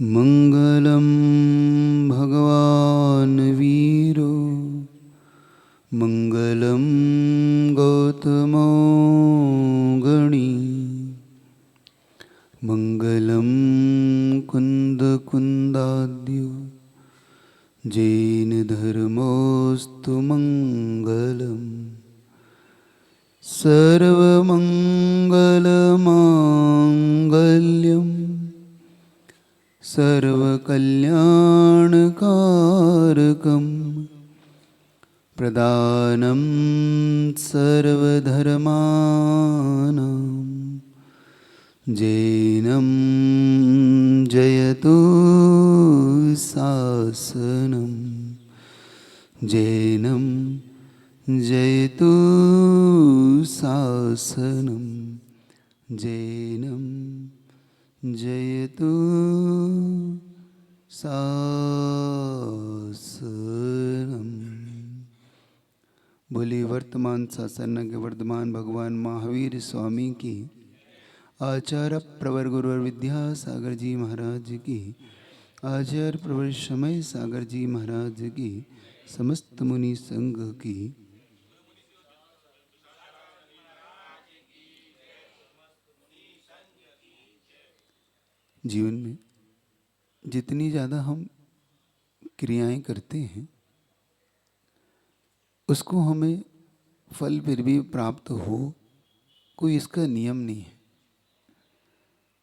मङ्गलं भगवान् वीरो मङ्गलं गौतमो गणी मङ्गलं कुन्दकुन्दाद्यो जैनधर्मोऽस्तु मङ्गलम् सर्वमङ्गलमाङ्गल्यं सर्वकल्याणकारकं प्रदानं सर्वधर्माणां जैनं जयतु शासनं जैनं जयतु शासनं जैनं जयतु शासनम। बोली वर्तमान शासन के वर्तमान भगवान महावीर स्वामी की, आचार्य प्रवर गुरुवर विद्यासागर जी महाराज की, आचार्य प्रवर समय सागर जी महाराज की, समस्त मुनि संघ की। जीवन में जितनी ज़्यादा हम क्रियाएं करते हैं उसको हमें फल फिर भी प्राप्त हो, कोई इसका नियम नहीं है।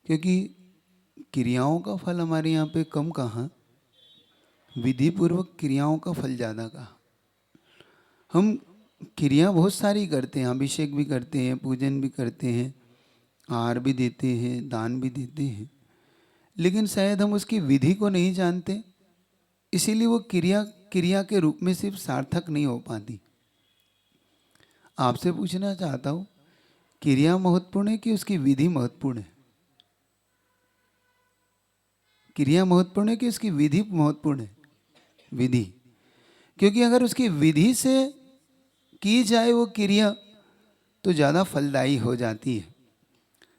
क्योंकि क्रियाओं का फल हमारे यहाँ पे कम कहाँ, विधि पूर्वक क्रियाओं का फल ज़्यादा कहाँ। हम क्रिया बहुत सारी करते हैं, अभिषेक भी करते हैं, पूजन भी करते हैं, आहार भी देते हैं, दान भी देते हैं, लेकिन शायद हम उसकी विधि को नहीं जानते, इसीलिए वो क्रिया क्रिया के रूप में सिर्फ सार्थक नहीं हो पाती। आपसे पूछना चाहता हूँ, क्रिया महत्वपूर्ण है कि उसकी विधि महत्वपूर्ण है? क्रिया महत्वपूर्ण है कि उसकी विधि महत्वपूर्ण है? विधि। क्योंकि अगर उसकी विधि से की जाए वो क्रिया तो ज़्यादा फलदायी हो जाती है।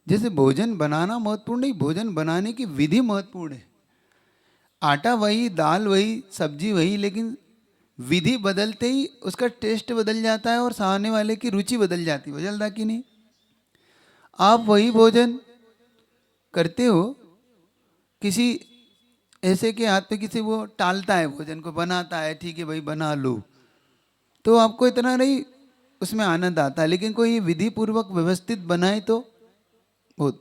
जैसे भोजन बनाना महत्वपूर्ण नहीं, भोजन बनाने की विधि महत्वपूर्ण है। आटा वही, दाल वही, सब्जी वही, लेकिन विधि बदलते ही उसका टेस्ट बदल जाता है और खाने वाले की रुचि बदल जाती है। बदलता कि नहीं? आप वही भोजन करते हो, किसी ऐसे के हाथ पे किसी वो टालता है भोजन को, बनाता है, ठीक है भाई बना लो, तो आपको इतना नहीं उसमें आनंद आता है, लेकिन कोई विधि पूर्वक व्यवस्थित बनाए तो बहुत।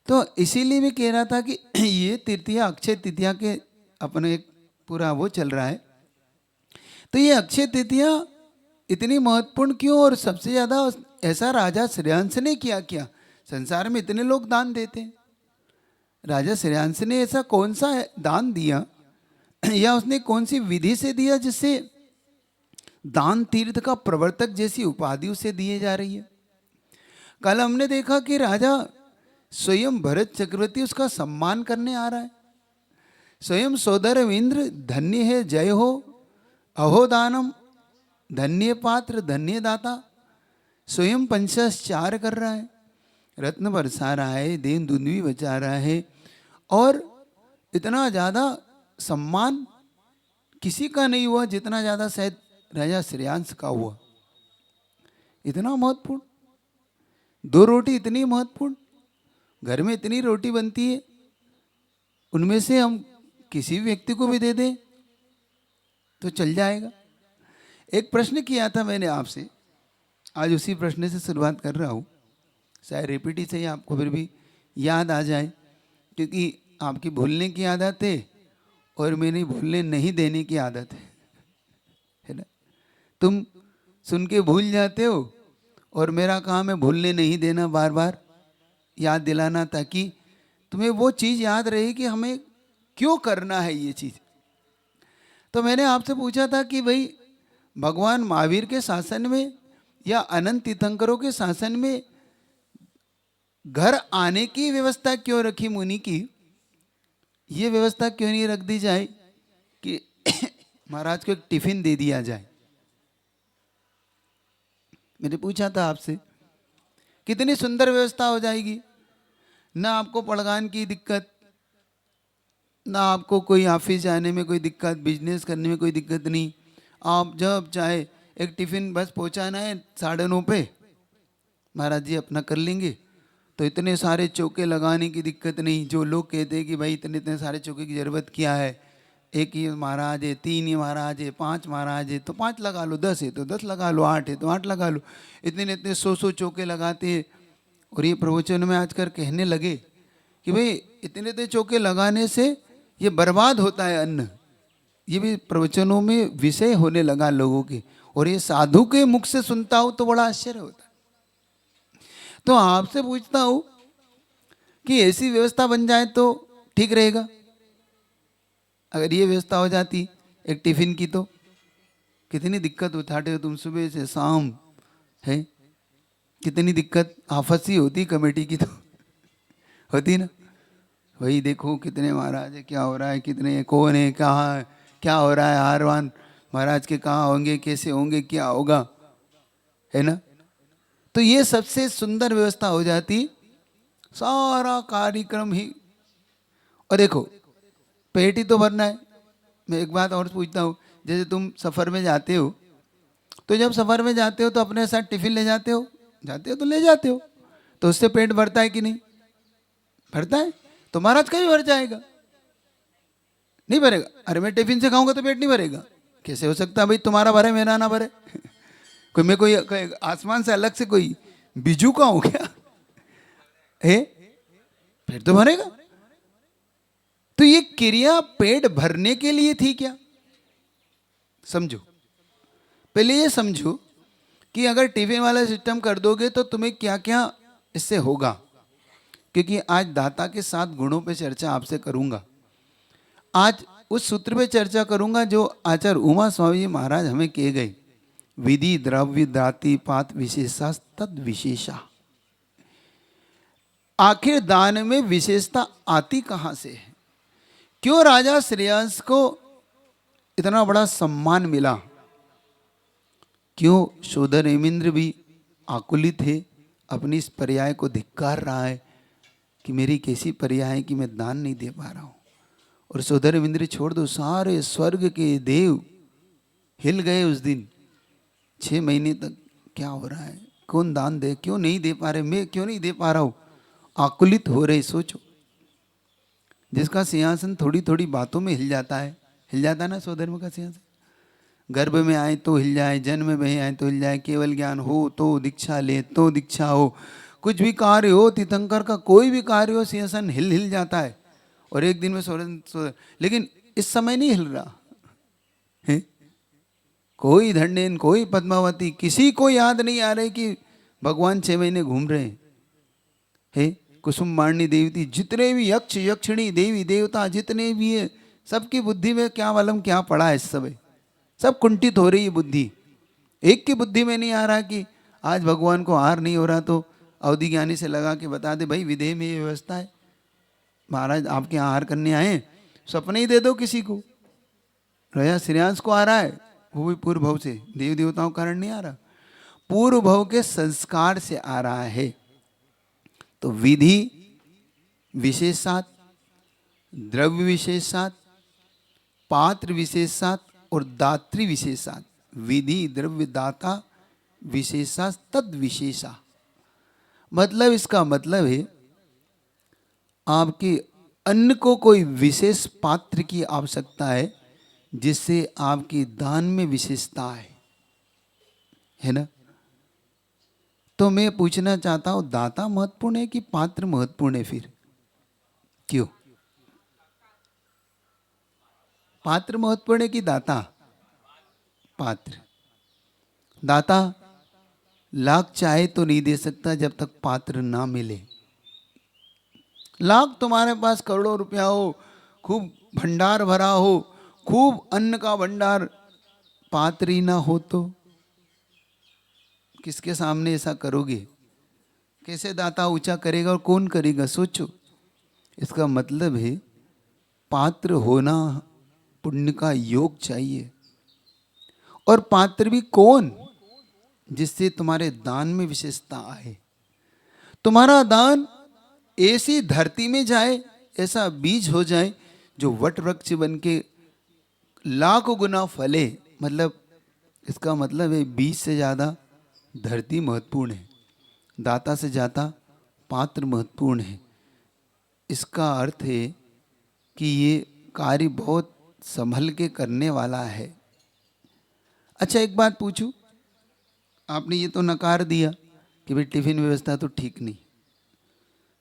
तो इसीलिए मैं कह रहा था कि ये तृतीया, अक्षय तृतीया के अपने एक पूरा वो चल रहा है, तो ये अक्षय तृतीया इतनी महत्वपूर्ण क्यों? और सबसे ज़्यादा ऐसा राजा श्रेयांश ने किया क्या? संसार में इतने लोग दान देते हैं, राजा श्रेयांश ने ऐसा कौन सा दान दिया या उसने कौन सी विधि से दिया जिससे दान तीर्थ का प्रवर्तक जैसी उपाधि उसे दिए जा रही है? कल हमने देखा कि राजा स्वयं भरत चक्रवर्ती उसका सम्मान करने आ रहा है। स्वयं सोदर इंद्र धन्य है जय हो, अहो दानम, धन्य पात्र धन्य दाता, स्वयं पंचाचार कर रहा है, रत्न बरसा रहा है, देन दुंदवी बचा रहा है, और इतना ज़्यादा सम्मान किसी का नहीं हुआ जितना ज़्यादा शायद राजा श्रेयांश का हुआ। इतना महत्वपूर्ण, दो रोटी इतनी महत्वपूर्ण, घर में इतनी रोटी बनती है, उनमें से हम किसी व्यक्ति को भी दे दें तो चल जाएगा। एक प्रश्न किया था मैंने आपसे, आज उसी प्रश्न से शुरुआत कर रहा हूँ, शायद रिपीट से ही आपको फिर भी याद आ जाए, क्योंकि आपकी भूलने की आदत है और मेरी भूलने नहीं देने की आदत है ना। तुम सुन के भूल जाते हो और मेरा काम है भूलने नहीं देना, बार बार याद दिलाना, ताकि तुम्हें वो चीज़ याद रहे कि हमें क्यों करना है ये चीज़। तो मैंने आपसे पूछा था कि भाई भगवान महावीर के शासन में या अनंत तीर्थंकरों के शासन में घर आने की व्यवस्था क्यों रखी मुनि की? ये व्यवस्था क्यों नहीं रख दी जाए कि महाराज को एक टिफिन दे दिया जाए? मैंने पूछा था आपसे कितनी सुंदर व्यवस्था हो जाएगी। ना आपको पड़गान की दिक्कत, ना आपको कोई ऑफिस जाने में कोई दिक्कत, बिजनेस करने में कोई दिक्कत नहीं। आप जब चाहे एक टिफिन बस पहुंचाना है 9:30 पे, महाराज जी अपना कर लेंगे। तो इतने सारे चौके लगाने की दिक्कत नहीं। जो लोग कहते हैं कि भाई इतने इतने सारे चौके की ज़रूरत क्या है, एक ही महाराज है, 3 ही महाराज है, 5 महाराज है तो 5 लगा लो, 10 है तो 10 लगा लो, 8 है तो 8 लगा लो। इतने इतने 100 चौके लगाते हैं। और ये प्रवचन में आजकल कहने लगे कि भाई इतने इतने चौके लगाने से ये बर्बाद होता है अन्न। ये भी प्रवचनों में विषय होने लगा लोगों के, और ये साधु के मुख से सुनता हूँ तो बड़ा आश्चर्य होता है। तो आपसे पूछता हूँ कि ऐसी व्यवस्था बन जाए तो ठीक रहेगा। अगर ये व्यवस्था हो जाती एक टिफिन की, तो कितनी दिक्कत उठाते हो तुम सुबह से शाम, है कितनी दिक्कत आपसी होती कमेटी की तो होती ना। वही देखो कितने महाराज है, क्या हो रहा है, कितने कौन है, कहाँ है, क्या हो रहा है, हारवान महाराज के कहाँ होंगे, कैसे होंगे, क्या होगा, है ना। तो ये सबसे सुंदर व्यवस्था हो जाती, सारा कार्यक्रम ही। और देखो पेट ही तो भरना है। मैं एक बात और पूछता हूँ, जैसे तुम सफ़र में जाते हो, तो जब सफ़र में जाते हो तो अपने साथ टिफिन ले जाते हो, तो ले जाते हो, तो उससे पेट भरता है कि नहीं भरता है। तो महाराज का भी भर जाएगा, नहीं भरेगा। अरे मैं टिफिन से खाऊंगा तो पेट नहीं भरेगा, कैसे हो सकता है भाई, तुम्हारा भरे मेरा ना भरे। कोई आसमान से अलग से कोई बिजू का हो क्या है, फिर तो भरेगा। तो ये क्रिया पेट भरने के लिए थी क्या, समझो। पहले ये समझो कि अगर टिफिन वाला सिस्टम कर दोगे तो तुम्हें क्या क्या इससे होगा। क्योंकि आज दाता के 7 गुणों पे चर्चा आपसे करूंगा। आज उस सूत्र पे चर्चा करूंगा जो आचार्य उमा स्वामी जी महाराज हमें कहे गए, विधि द्रव्य दाति पात विशेषा तद विशेषा। आखिर दान में विशेषता आती कहां से है, क्यों राजा श्रेयस को इतना बड़ा सम्मान मिला, क्यों शोधर हेमेंद्र भी आकुलित है, अपनी इस पर्याय को धिक्कार रहा है कि मेरी कैसी पर्याय है कि मैं दान नहीं दे पा रहा हूं। और शोधर हेमेंद्र छोड़ दो, सारे स्वर्ग के देव हिल गए उस दिन। 6 महीने तक क्या हो रहा है, कौन दान दे, क्यों नहीं दे पा रहे, मैं क्यों नहीं दे पा रहा हूं, आकुलित हो रहे। सोचो, जिसका सिंहासन थोड़ी थोड़ी बातों में हिल जाता है, हिल जाता है ना स्वधर्म का सिंहासन। गर्भ में आए तो हिल जाए, जन्म में आए तो हिल जाए, केवल ज्ञान हो तो दीक्षा ले तो दीक्षा हो, कुछ भी कार्य हो, तीर्थंकर का कोई भी कार्य हो, सिंहासन हिल हिल जाता है। और एक दिन में लेकिन इस समय नहीं हिल रहा है। कोई धन्यन, कोई पद्मावती, किसी को याद नहीं आ रही कि भगवान 6 महीने घूम रहे हैं। कुसुम मारणी देवती, जितने भी यक्ष यक्षिणी देवी देवता जितने भी है, सबकी बुद्धि में क्या मालूम क्या पड़ा है इस समय, सब कुंठित हो रही है बुद्धि। एक की बुद्धि में नहीं आ रहा कि आज भगवान को आहार नहीं हो रहा तो अवधि ज्ञानी से लगा के बता दे, भाई विदेह में ये व्यवस्था है, महाराज आपके आहार करने आए, सपने ही दे दो किसी को। राजा श्रेयांश को आ रहा है, वो भी पूर्व भव से, देव देवताओं के कारण नहीं आ रहा, पूर्व भव के संस्कार से आ रहा है। तो विधि विशेषात, द्रव्य विशेषात, पात्र विशेषात और दात्री विशेषात, विधि द्रव्य दाता विशेषा तद विशेषा। मतलब इसका मतलब है आपके अन्न को कोई विशेष पात्र की आवश्यकता है जिससे आपकी दान में विशेषता है ना। तो मैं पूछना चाहता हूं, दाता महत्वपूर्ण है कि पात्र महत्वपूर्ण है, फिर क्यों पात्र महत्वपूर्ण है कि दाता। पात्र, दाता लाख चाहे तो नहीं दे सकता जब तक पात्र ना मिले। लाख तुम्हारे पास करोड़ों रुपया हो, खूब भंडार भरा हो, खूब अन्न का भंडार, पात्र ही ना हो तो किसके सामने ऐसा करोगे, कैसे दाता ऊंचा करेगा और कौन करेगा, सोचो। इसका मतलब है पात्र होना पुण्य का योग चाहिए। और पात्र भी कौन, जिससे तुम्हारे दान में विशेषता आए। तुम्हारा दान ऐसी धरती में जाए, ऐसा बीज हो जाए जो वट वृक्ष बन के लाखों गुना फले। मतलब इसका मतलब है बीज से ज़्यादा धरती महत्वपूर्ण है, दाता से ज़्यादा पात्र महत्वपूर्ण है। इसका अर्थ है कि ये कार्य बहुत संभल के करने वाला है। अच्छा एक बात पूछूं, आपने ये तो नकार दिया कि भाई टिफिन व्यवस्था तो ठीक नहीं।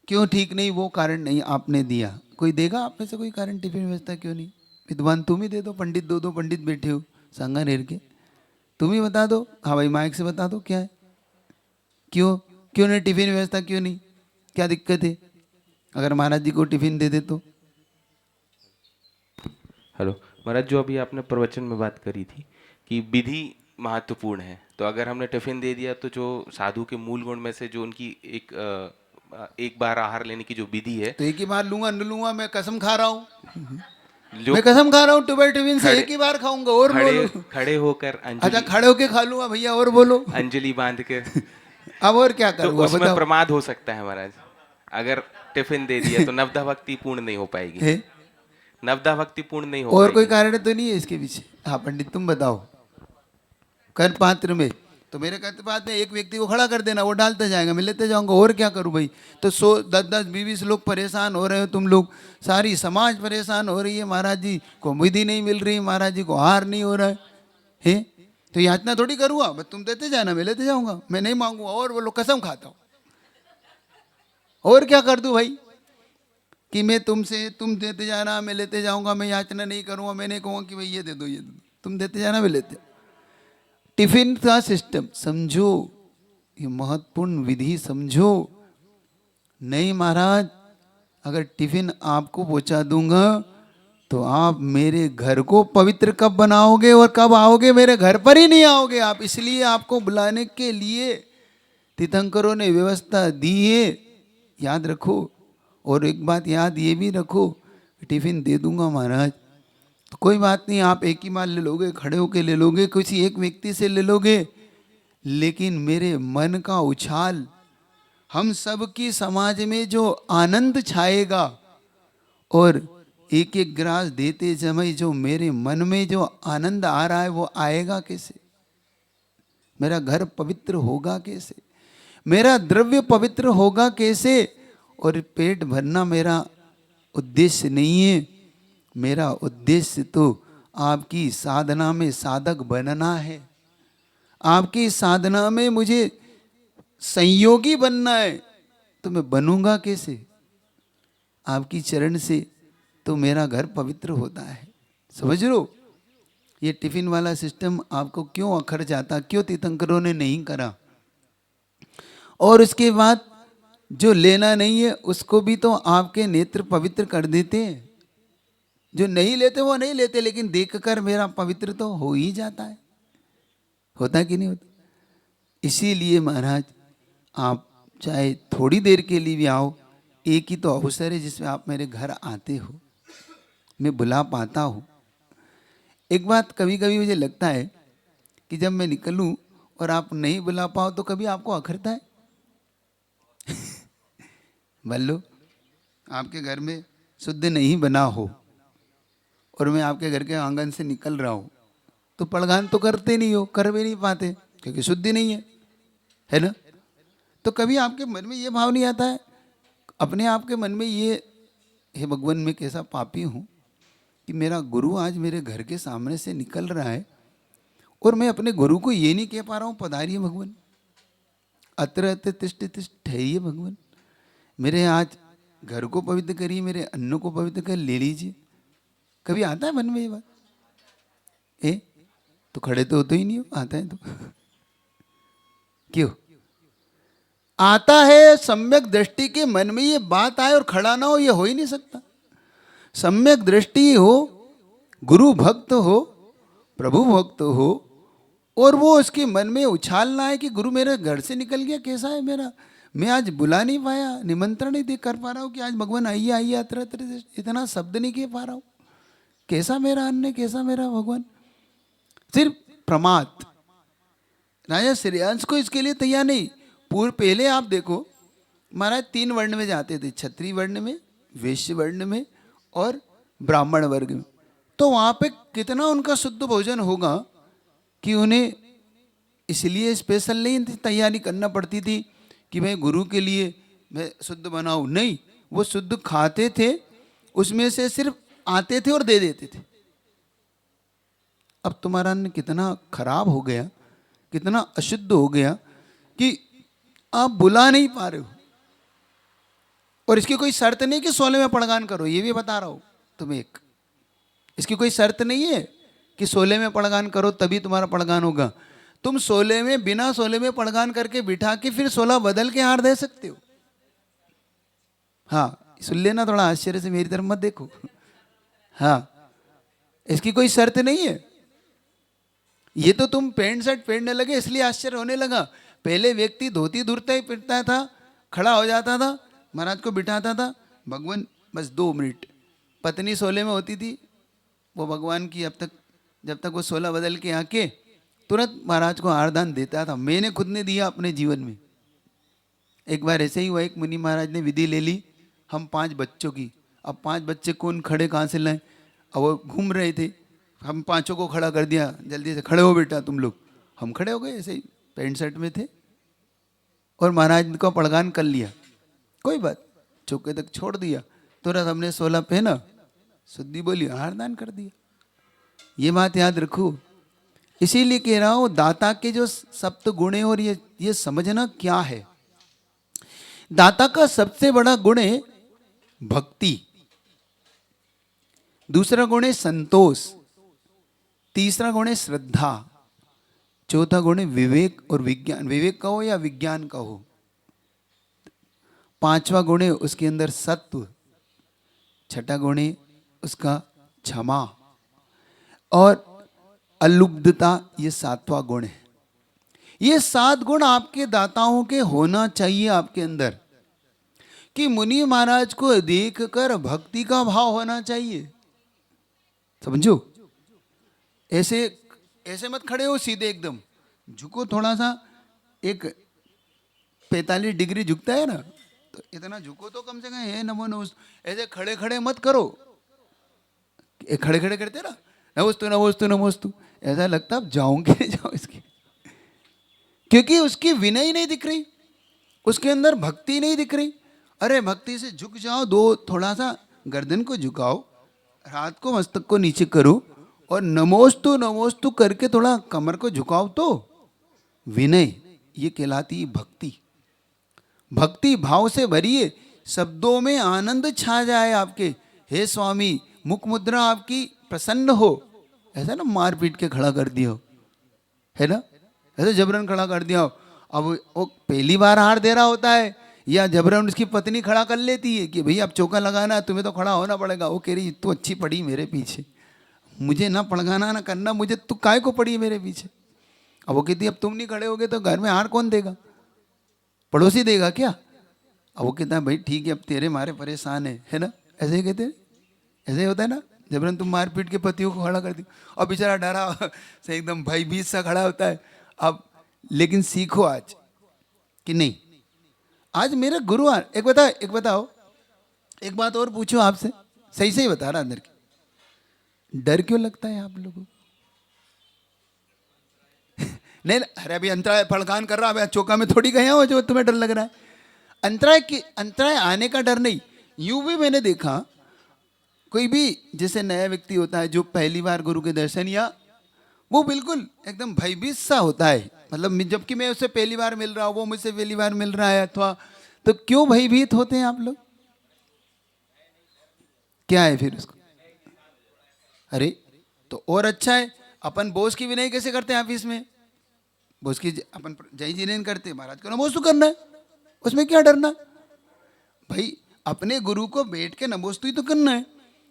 क्यों ठीक नहीं, वो कारण नहीं आपने दिया। कोई देगा आप में से कोई कारण टिफिन व्यवस्था क्यों नहीं? विद्वान तुम ही दे दो, पंडित दो पंडित बैठे हो संगा नेर के, तुम ही बता दो। हाँ भाई माइक से बता दो क्या है, क्यों क्यों नहीं टिफिन व्यवस्था क्यों नहीं, क्या दिक्कत है? अगर महाराज जी को टिफिन दे दे तो। हेलो महाराज, जो अभी आपने प्रवचन में बात करी थी कि विधि महत्वपूर्ण है, तो अगर हमने टिफिन दे दिया तो जो साधु के मूल गुण में से जो उनकी एक बार आहार लेने की जो विधि है, तो एक ही बार लूंगा न लूंगा, मैं कसम खा रहा हूँ, जो मैं कसम खा रहा हूँ टुबे टिफिन से एक ही बार खाऊंगा। और बोलो। खड़े होकर अच्छा अंजलि, खड़े होके खा लूंगा भैया, और बोलो। अंजलि बांध के अब और क्या तो करूँगा उसमें बताओ। प्रमाद हो सकता है महाराज। अगर टिफिन दे दिया तो नवदा भक्ति पूर्ण नहीं हो पाएगी, है? नवदा भक्ति पूर्ण नहीं हो और कोई पाएगी। कारण तो नहीं है इसके पीछे? हाँ पंडित तुम बताओ। कर पात्र में तो मेरे कहते पात्र में एक व्यक्ति को खड़ा कर देना, वो डालते जाएगा, मैं लेते जाऊंगा, और क्या करूं भाई? तो 100 10 20 लोग परेशान हो रहे हो, तुम लोग, सारी समाज परेशान हो रही है, महाराज जी को विधि नहीं मिल रही, महाराज जी को आहार नहीं हो रहा है? तो याचना थोड़ी करूँगा, बस तुम देते जाना, मैं लेते जाऊंगा, मैं नहीं मांगूंगा, और वो लोग कसम खाता हूँ। और क्या कर दूं भाई कि मैं तुमसे, तुम देते जाना मैं लेते जाऊंगा, मैं याचना नहीं करूंगा, मैं नहीं कहूँगा कि भाई ये दे दो ये दे दो, तुम देते जाना मैं लेते। टिफिन का सिस्टम समझो, ये महत्वपूर्ण विधि समझो। नहीं महाराज, अगर टिफिन आपको पहुंचा दूंगा तो आप मेरे घर को पवित्र कब बनाओगे और कब आओगे? मेरे घर पर ही नहीं आओगे आप। इसलिए आपको बुलाने के लिए तीर्थंकरों ने व्यवस्था दी है, याद रखो। और एक बात याद ये भी रखो, टिफिन दे दूंगा महाराज तो कोई बात नहीं, आप एक ही बार ले लोगे, खड़े होके ले लोगे, किसी एक व्यक्ति से ले लोगे, लेकिन मेरे मन का उछाल, हम सब की समाज में जो आनंद छाएगा, और एक एक ग्रास देते समय जो मेरे मन में जो आनंद आ रहा है वो आएगा कैसे? मेरा घर पवित्र होगा कैसे? मेरा द्रव्य पवित्र होगा कैसे? और पेट भरना मेरा उद्देश्य नहीं है, मेरा उद्देश्य तो आपकी साधना में साधक बनना है। आपकी साधना में मुझे संयोगी बनना है, तो मैं बनूंगा कैसे? आपकी चरण से तो मेरा घर पवित्र होता है। समझ लो, ये टिफिन वाला सिस्टम आपको क्यों अखर जाता, क्यों तीर्थंकरों ने नहीं करा? और उसके बाद जो लेना नहीं है उसको भी तो आपके नेत्र पवित्र कर देते हैं। जो नहीं लेते वो नहीं लेते, लेकिन देखकर मेरा पवित्र तो हो ही जाता है। होता कि नहीं होता? इसीलिए महाराज, आप चाहे थोड़ी देर के लिए भी आओ, एक ही तो अवसर है जिसमें आप मेरे घर आते हो, मैं बुला पाता हूँ। एक बात कभी कभी मुझे लगता है कि जब मैं निकलूं और आप नहीं बुला पाओ तो कभी आपको अखरता है? बल्लो, आपके घर में शुद्ध नहीं बना हो और मैं आपके घर के आंगन से निकल रहा हूँ तो पड़गान तो करते नहीं हो, कर भी नहीं पाते क्योंकि शुद्धि नहीं है ना? तो कभी आपके मन में ये भाव नहीं आता है, अपने आप के मन में ये, हे भगवान मैं कैसा पापी हूँ कि मेरा गुरु आज मेरे घर के सामने से निकल रहा है और मैं अपने गुरु को ये नहीं कह पा रहा हूँ पधारिए भगवान, अत्र अत्र तिष्ठ तिष्ठ ठहरिए भगवान, मेरे आज घर को पवित्र करिए, मेरे अन्न को पवित्र कर ले लीजिए। कभी आता है मन में ये बात? तो खड़े तो होते ही नहीं हो, आता है तो क्यों आता है? सम्यक दृष्टि के मन में ये बात आए और खड़ा ना हो, ये हो ही नहीं सकता। सम्यक दृष्टि हो, गुरु भक्त हो, प्रभु भक्त हो, और वो उसके मन में उछालना है कि गुरु मेरे घर से निकल गया, कैसा है मेरा, मैं आज बुला नहीं पाया, निमंत्रण नहीं दे कर पा रहा हूँ कि आज भगवान आइए आइए, अत्र इतना शब्द नहीं कह पा रहा हूँ, कैसा मेरा अन्न, कैसा मेरा भगवान। सिर्फ प्रमाद। राजा श्रेयांश को इसके लिए तैयार नहीं। पूर्व पहले आप देखो महाराज 3 वर्ण में जाते थे, क्षत्रिय वर्ण में, वैश्य वर्ण में और ब्राह्मण वर्ग में। तो वहाँ पे कितना उनका शुद्ध भोजन होगा कि उन्हें इसलिए स्पेशल नहीं तैयारी करना पड़ती थी कि मैं गुरु के लिए मैं शुद्ध बनाऊं, नहीं, वो शुद्ध खाते थे, उसमें से सिर्फ आते थे और दे देते थे। अब तुम्हारा अन्न कितना खराब हो गया, कितना अशुद्ध हो गया कि आप बुला नहीं पा रहे हो। और इसकी कोई शर्त नहीं कि 16 में पड़गान करो, ये भी बता रहा हूं तुम्हें एक, इसकी कोई शर्त नहीं है कि 16 में पड़गान करो तभी तुम्हारा पड़गान होगा। तुम 16 में बिना 16 में पड़गान करके बिठा के फिर 16 बदल के हार दे सकते हो। हाँ सुन लेना, थोड़ा आश्चर्य से मेरी तरफ मत देखो। हाँ इसकी कोई शर्त नहीं है। ये तो तुम पैंट शर्ट पहनने लगे इसलिए आश्चर्य होने लगा। पहले व्यक्ति धोती धुरता ही पिटता था, खड़ा हो जाता था, महाराज को बिठाता था, भगवान बस 2 मिनट, पत्नी 16 में होती थी, वो भगवान की अब तक जब तक वो 16 बदल के आके तुरंत महाराज को हारदान देता था। मैंने खुद ने दिया अपने जीवन में। एक बार ऐसे ही हुआ, एक मुनि महाराज ने विधि ले ली हम 5 बच्चों की। अब 5 बच्चे कौन खड़े कहाँ से लाए, अब वो घूम रहे थे, हम 5 को खड़ा कर दिया, जल्दी से खड़े हो बेटा तुम लोग। हम खड़े हो गए, ऐसे ही पैंट शर्ट में थे, और महाराज को पड़गान कर लिया, कोई बात, चौके तक छोड़ दिया, तुरंत हमने 16 पहना, शुद्धि बोली, हारदान कर दिया। ये बात याद रखो। इसीलिए कह रहा हूँ दाता के जो सप्त गुण है, और ये समझना क्या है। दाता का सबसे बड़ा गुण है भक्ति, दूसरा गुण है संतोष, तीसरा गुण है श्रद्धा, चौथा गुण है विवेक और विज्ञान। विवेक का हो या विज्ञान का हो। पांचवा गुण है उसके अंदर सत्व, छठा गुण है उसका क्षमा, और अलुब्धता, ये 7वां गुण है। ये 7 गुण आपके दाताओं के होना चाहिए आपके अंदर, कि मुनि महाराज को देखकर भक्ति का भाव होना चाहिए। समझो, ऐसे ऐसे मत खड़े हो सीधे एकदम, झुको थोड़ा सा, एक 45 डिग्री झुकता है ना, तो इतना झुको तो कम से कम, हे नमो नमोस्तु। ऐसे खड़े खड़े मत करो, खड़े खड़े करते ना, नमोस्तु नमोस्तु नमोस्तु, ऐसा लगता अब जाओगे नहीं जाओ इसकी, क्योंकि उसकी विनय नहीं दिख रही, उसके अंदर भक्ति नहीं दिख रही। अरे भक्ति से झुक जाओ, थोड़ा सा गर्दन को झुकाओ, हाथ को मस्तक को नीचे करो, और नमोस्तु नमोस्तु करके थोड़ा कमर को झुकाओ, तो विनय, ये कहलाती भक्ति। भक्ति भाव से भरिए, शब्दों में आनंद छा जाए आपके, हे स्वामी, मुख मुद्रा आपकी प्रसन्न हो। ऐसा ना मार पीट के खड़ा कर दिया हो, है ना, ऐसे जबरन खड़ा कर दिया हो। अब वो पहली बार हार दे रहा होता है, या जबरन उसकी पत्नी खड़ा कर लेती है कि भैया अब चौका लगाना है, तुम्हें तो खड़ा होना पड़ेगा। वो कह रही तू अच्छी पड़ी मेरे पीछे, मुझे ना पड़गाना ना करना, मुझे तू काय को पड़ी है मेरे पीछे। अब वो कहती अब तुम नहीं खड़े होगे तो घर में हार कौन देगा, पड़ोसी देगा क्या। अब वो कहता है भाई ठीक है, अब तेरे मारे परेशान है ना, ऐसे ही कहते हैं, ऐसे ही होता है ना। जबरन तुम मार पीट के पतियों को खड़ा कर दी, और बेचारा डरा से एकदम भयभीत सा खड़ा होता है। अब लेकिन सीखो आज कि नहीं, आज मेरे गुरु एक बताओ, एक बात और पूछो आपसे, सही सही बता रहा अंदर की, डर क्यों लगता है आप लोगों को? नहीं, अरे अभी अंतराय फड़कान कर रहा है, चौका में थोड़ी गया हो जो तुम्हें डर लग रहा है। अंतराय आने का डर नहीं। यूं भी मैंने देखा, कोई भी जैसे नया व्यक्ति होता है जो पहली बार गुरु के दर्शन, या वो बिल्कुल एकदम भयभीत सा होता है, मतलब जबकि मैं उससे पहली बार मिल रहा हूँ, वो मुझसे पहली बार मिल रहा है, अथवा तो क्यों भयभीत होते हैं आप लोग? क्या है फिर उसको? अरे तो और अच्छा है, अपन बॉस की विनय कैसे करते हैं ऑफिस में, बॉस की अपन जय जी नहीं करते, महाराज को नमोस्तु करना है, उसमें क्या डरना भाई। अपने गुरु को बैठ के नमोस्तु ही तो करना है,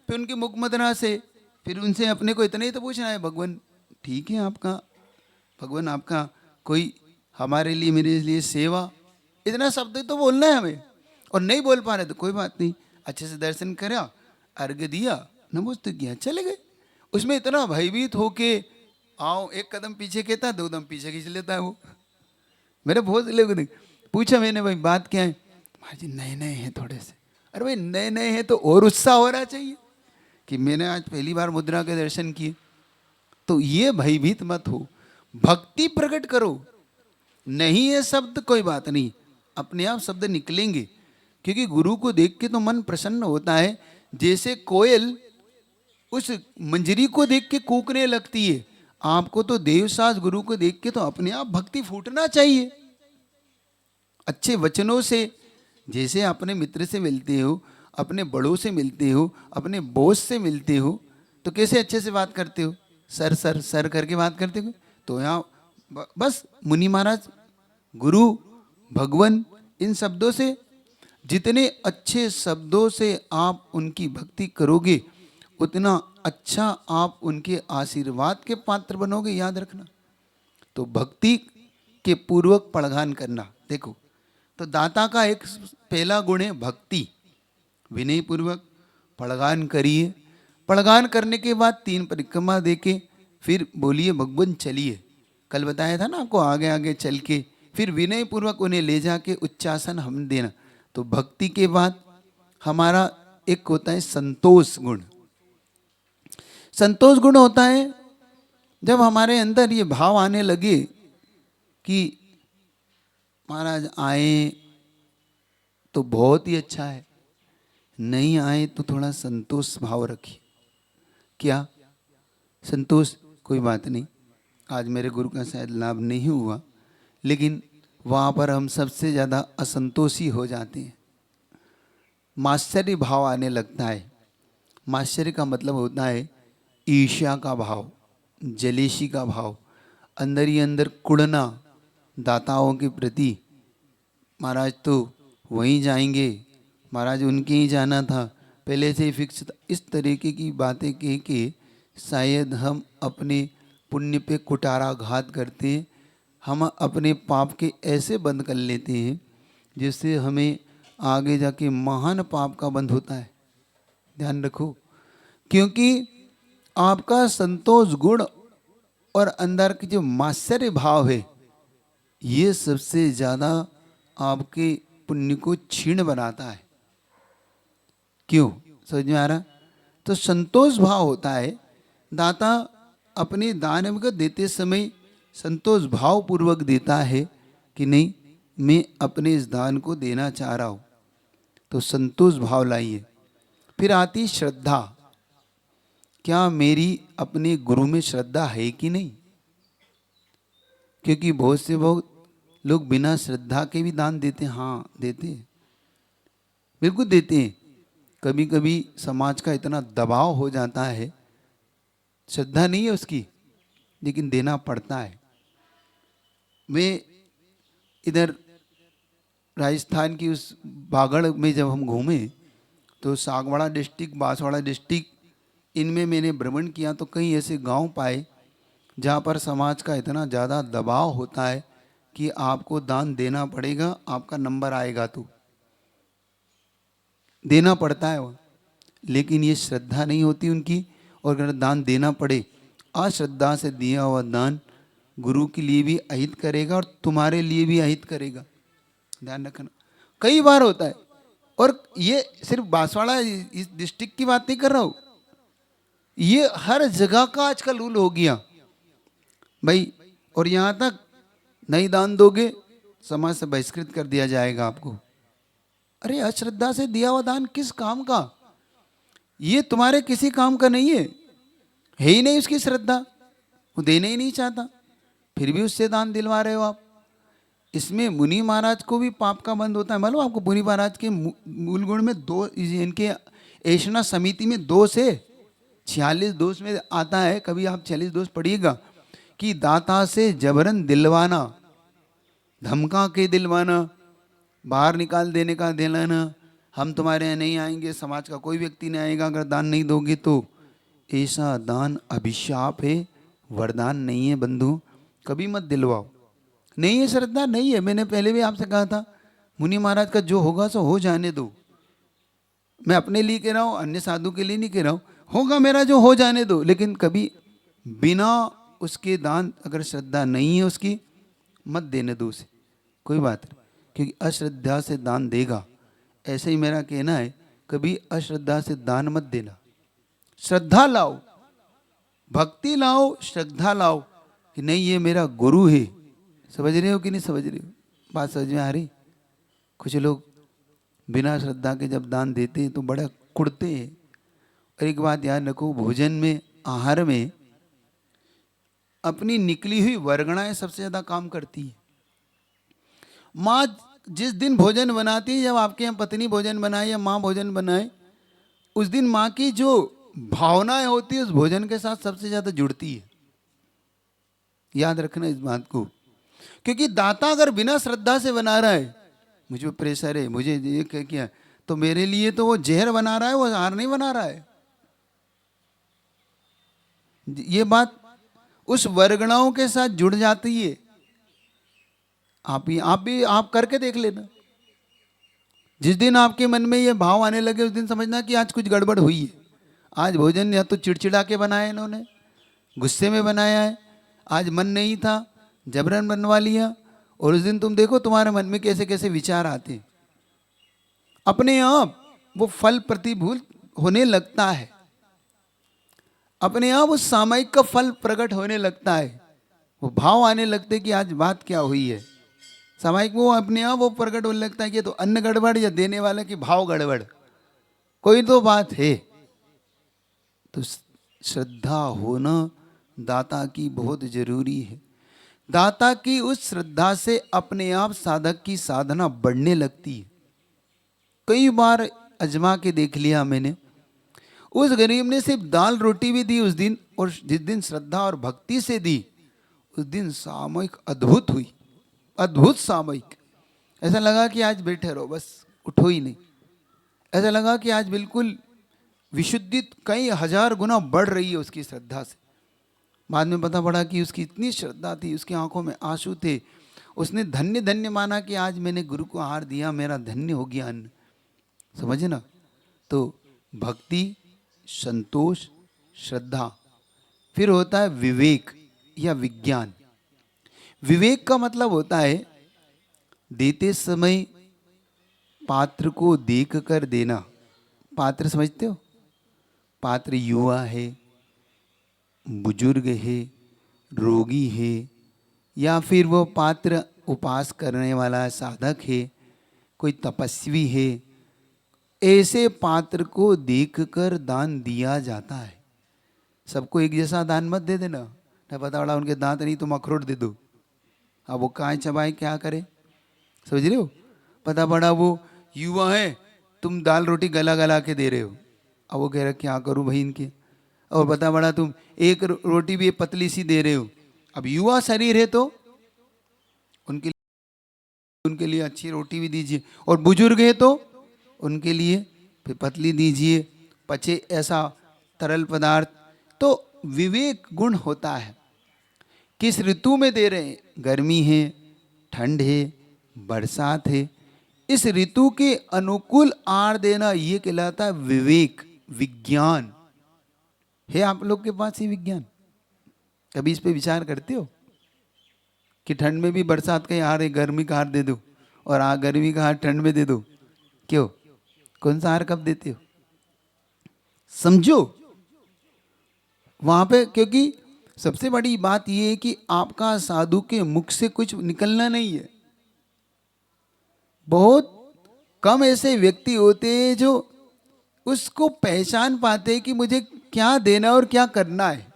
फिर उनकी मुख मुद्रा से, फिर उनसे अपने को इतना ही तो पूछना है, भगवान ठीक है आपका, भगवान आपका कोई हमारे लिए मेरे लिए सेवा, इतना शब्द तो बोलना है हमें। और नहीं बोल पा रहे तो कोई बात नहीं, अच्छे से दर्शन करा, अर्घ दिया, नमोस्तु किया, चले गए। उसमें इतना भयभीत होके आओ, एक कदम पीछे कहता है, 2 कदम पीछे खींच लेता है वो। मेरे बहुत लोग पूछा मैंने भाई बात क्या है, महाराज जी नए नए हैं थोड़े से। अरे भाई नए नए हैं तो और उत्साह हो रहा चाहिए कि मैंने आज पहली बार मुद्रा के दर्शन किए। तो ये भयभीत मत हो, भक्ति प्रकट करो। नहीं है शब्द कोई बात नहीं, अपने आप शब्द निकलेंगे, क्योंकि गुरु को देख के तो मन प्रसन्न होता है। जैसे कोयल उस मंजरी को देख के कूकने लगती है, आपको तो देवसास गुरु को देख के तो अपने आप भक्ति फूटना चाहिए। अच्छे वचनों से, जैसे अपने मित्र से मिलते हो, अपने बड़ों से मिलते हो, अपने बॉस से मिलते हो, तो कैसे अच्छे से बात करते हो, सर सर सर करके बात करते हो। तो यहाँ बस मुनि महाराज, गुरु, भगवान, इन शब्दों से, जितने अच्छे शब्दों से आप उनकी भक्ति करोगे उतना अच्छा आप उनके आशीर्वाद के पात्र बनोगे, याद रखना। तो भक्ति के पूर्वक पड़गान करना। देखो, तो दाता का एक पहला गुण है भक्ति। विनय पूर्वक पड़गान करिए। पड़गान करने के बाद 3 परिक्रमा देके फिर बोलिए भगवान चलिए। कल बताया था ना आपको, आगे आगे चल के फिर विनय पूर्वक उन्हें ले जाके उच्चासन हम देना। तो भक्ति के बाद हमारा एक होता है संतोष गुण। संतोष गुण होता है जब हमारे अंदर ये भाव आने लगे कि महाराज आए तो बहुत ही अच्छा है, नहीं आए तो थोड़ा संतोष भाव रखिए। क्या संतोष? कोई बात नहीं, आज मेरे गुरु का शायद लाभ नहीं हुआ, लेकिन वहाँ पर हम सबसे ज़्यादा असंतोषी हो जाते हैं। माश्चर्य भाव आने लगता है। माश्चर्य का मतलब होता है ईर्ष्या का भाव, जलेशी का भाव, अंदर ही अंदर कुड़ना दाताओं के प्रति। महाराज तो वहीं जाएंगे, महाराज उनके ही जाना था, पहले से ही फिक्स था। इस तरीके की बातें कह के शायद हम अपने पुण्य पे कुठाराघात करते हैं। हम अपने पाप के ऐसे बंद कर लेते हैं जिससे हमें आगे जाके महान पाप का बंध होता है। ध्यान रखो, क्योंकि आपका संतोष गुण और अंदर की जो मात्सर्य भाव है, ये सबसे ज़्यादा आपके पुण्य को क्षीण बनाता है। क्यों? समझ में आ रहा? तो संतोष भाव होता है, दाता अपने दान को देते समय संतोष भाव पूर्वक देता है कि नहीं, मैं अपने इस दान को देना चाह रहा हूँ। तो संतोष भाव लाइए। फिर आती श्रद्धा। क्या मेरी अपने गुरु में श्रद्धा है कि नहीं? क्योंकि बहुत से बहुत लोग बिना श्रद्धा के भी दान देते हैं। हाँ देते हैं, बिल्कुल देते हैं। कभी कभी समाज का इतना दबाव हो जाता है, श्रद्धा नहीं है उसकी, लेकिन देना पड़ता है। मैं इधर राजस्थान की उस बागड़ में जब हम घूमे तो सागवाड़ा डिस्ट्रिक्ट, बांसवाड़ा डिस्ट्रिक्ट, इनमें मैंने भ्रमण किया तो कई ऐसे गांव पाए जहां पर समाज का इतना ज़्यादा दबाव होता है कि आपको दान देना पड़ेगा, आपका नंबर आएगा तो देना पड़ता है वो। लेकिन ये श्रद्धा नहीं होती उनकी, और अगर दान देना पड़े, अश्रद्धा से दिया हुआ दान गुरु के लिए भी अहित करेगा और तुम्हारे लिए भी अहित करेगा। ध्यान रखना, कई बार होता है। और ये सिर्फ बांसवाड़ा इस डिस्ट्रिक्ट की बात नहीं कर रहा हूँ, ये हर जगह का आजकल रूल हो गया भाई। और यहाँ तक नहीं दान दोगे समाज से बहिष्कृत कर दिया जाएगा आपको। अरे अश्रद्धा से दिया हुआ दान किस काम का? ये तुम्हारे किसी काम का नहीं है ही नहीं उसकी श्रद्धा, वो देने ही नहीं चाहता, फिर भी उससे दान दिलवा रहे हो आप। इसमें मुनि महाराज को भी पाप का बंध होता है। मालूम आपको, मुनि महाराज के मूल गुण में 2, इनके ऐशना समिति में 2 से 46 दोष में आता है। कभी आप 46 दोष पढ़िएगा कि दाता से जबरन दिलवाना, धमका के दिलवाना, बाहर निकाल देने का दिलाना, हम तुम्हारे यहाँ नहीं आएंगे, समाज का कोई व्यक्ति नहीं आएगा अगर दान नहीं दोगे तो। ऐसा दान अभिशाप है, वरदान नहीं है बंधु, कभी मत दिलवाओ। नहीं है श्रद्धा, नहीं है। मैंने पहले भी आपसे कहा था, मुनि महाराज का जो होगा सो हो जाने दो। मैं अपने लिए कह रहा हूँ, अन्य साधु के लिए नहीं कह रहा हूँ। होगा मेरा जो हो जाने दो, लेकिन कभी बिना उसके दान, अगर श्रद्धा नहीं है उसकी, मत देने दो उसे, कोई बात नहीं। क्योंकि अश्रद्धा से दान देगा ऐसे ही मेरा कहना है, कभी अश्रद्धा से दान मत देना। श्रद्धा लाओ, भक्ति लाओ, श्रद्धा लाओ कि नहीं ये मेरा गुरु है। समझ रहे हो कि नहीं समझ रहे हो? बात समझ में आ रही? कुछ लोग बिना श्रद्धा के जब दान देते हैं तो बड़ा कुड़ते हैं। और एक बात याद रखो, भोजन में, आहार में अपनी निकली हुई वर्गणाएं सबसे ज्यादा काम करती है। माँ जिस दिन भोजन बनाती है, जब आपके यहाँ पत्नी भोजन बनाए या माँ भोजन बनाए, उस दिन माँ की जो भावनाएं होती है उस भोजन के साथ सबसे ज्यादा जुड़ती है। याद रखना इस बात को, क्योंकि दाता अगर बिना श्रद्धा से बना रहा है, मुझे प्रेशर है, मुझे ये क्या किया, तो मेरे लिए तो वो जहर बना रहा है, वो आहार नहीं बना रहा है। ये बात उस वर्गणाओं के साथ जुड़ जाती है। आप करके देख लेना। जिस दिन आपके मन में ये भाव आने लगे उस दिन समझना कि आज कुछ गड़बड़ हुई है। आज भोजन या तो चिड़चिड़ा के बनाया इन्होंने, गुस्से में बनाया है, आज मन नहीं था, जबरन बनवा लिया, और उस दिन तुम देखो तुम्हारे मन में कैसे कैसे विचार आते हैं। अपने आप वो फल प्रतिभूत होने लगता है, अपने आप उस सामयिक का फल प्रकट होने लगता है। वो भाव आने लगते कि आज बात क्या हुई है, सामयिक वो अपने आप वो प्रकट होने लगता है कि तो अन्न गड़बड़ या देने वाले की भाव गड़बड़, कोई तो बात है। तो श्रद्धा होना दाता की बहुत जरूरी है। दाता की उस श्रद्धा से अपने आप साधक की साधना बढ़ने लगती है। कई बार अजमा के देख लिया मैंने, उस गरीब ने सिर्फ दाल रोटी भी दी उस दिन, और जिस दिन श्रद्धा और भक्ति से दी उस दिन सामयिक अद्भुत हुई, अद्भुत सामयिक। ऐसा लगा कि आज बैठे रहो बस, उठो ही नहीं। ऐसा लगा कि आज बिल्कुल विशुद्धि कई हजार गुना बढ़ रही है उसकी श्रद्धा से। बाद में पता पड़ा कि उसकी इतनी श्रद्धा थी, उसकी आंखों में आंसू थे, उसने धन्य धन्य माना कि आज मैंने गुरु को आहार दिया, मेरा धन्य हो गया अन्न। समझे ना? तो भक्ति, संतोष, श्रद्धा, फिर होता है विवेक या विज्ञान। विवेक का मतलब होता है देते समय पात्र को देख कर देना। पात्र समझते हो? पात्र युवा है, बुजुर्ग है, रोगी है, या फिर वो पात्र उपास करने वाला साधक है, कोई तपस्वी है। ऐसे पात्र को देखकर दान दिया जाता है। सबको एक जैसा दान मत दे देना। न पता पड़ा उनके दांत नहीं, तुम अखरोट दे दो, अब वो काय चबाए क्या करे? समझ रहे हो? पता पड़ा वो युवा है, तुम दाल रोटी गला गला के दे रहे हो, अब वो कह रहे क्या करूं भाई इनके। और पता पड़ा तुम एक रोटी भी पतली सी दे रहे हो। अब युवा शरीर है तो उनके लिए अच्छी रोटी भी दीजिए, और बुजुर्ग है तो उनके लिए फिर पतली दीजिए, पचे ऐसा तरल पदार्थ। तो विवेक गुण होता है। किस ऋतु में दे रहे हैं, गर्मी है, ठंड है, बरसात है, इस ऋतु के अनुकूल आहार देना ये कहलाता है विवेक, विज्ञान। है आप लोग के पास ही विज्ञान? कभी इस पे विचार करते हो कि ठंड में भी बरसात का आहार है, गर्मी का आहार दे दो, और गर्मी का आहार ठंड में दे दो? क्यों? कौन सा आहार कब देते हो? समझो वहां पे, क्योंकि सबसे बड़ी बात यह है कि आपका साधु के मुख से कुछ निकलना नहीं है। बहुत कम ऐसे व्यक्ति होते हैं जो उसको पहचान पाते हैं कि मुझे क्या देना और क्या करना है।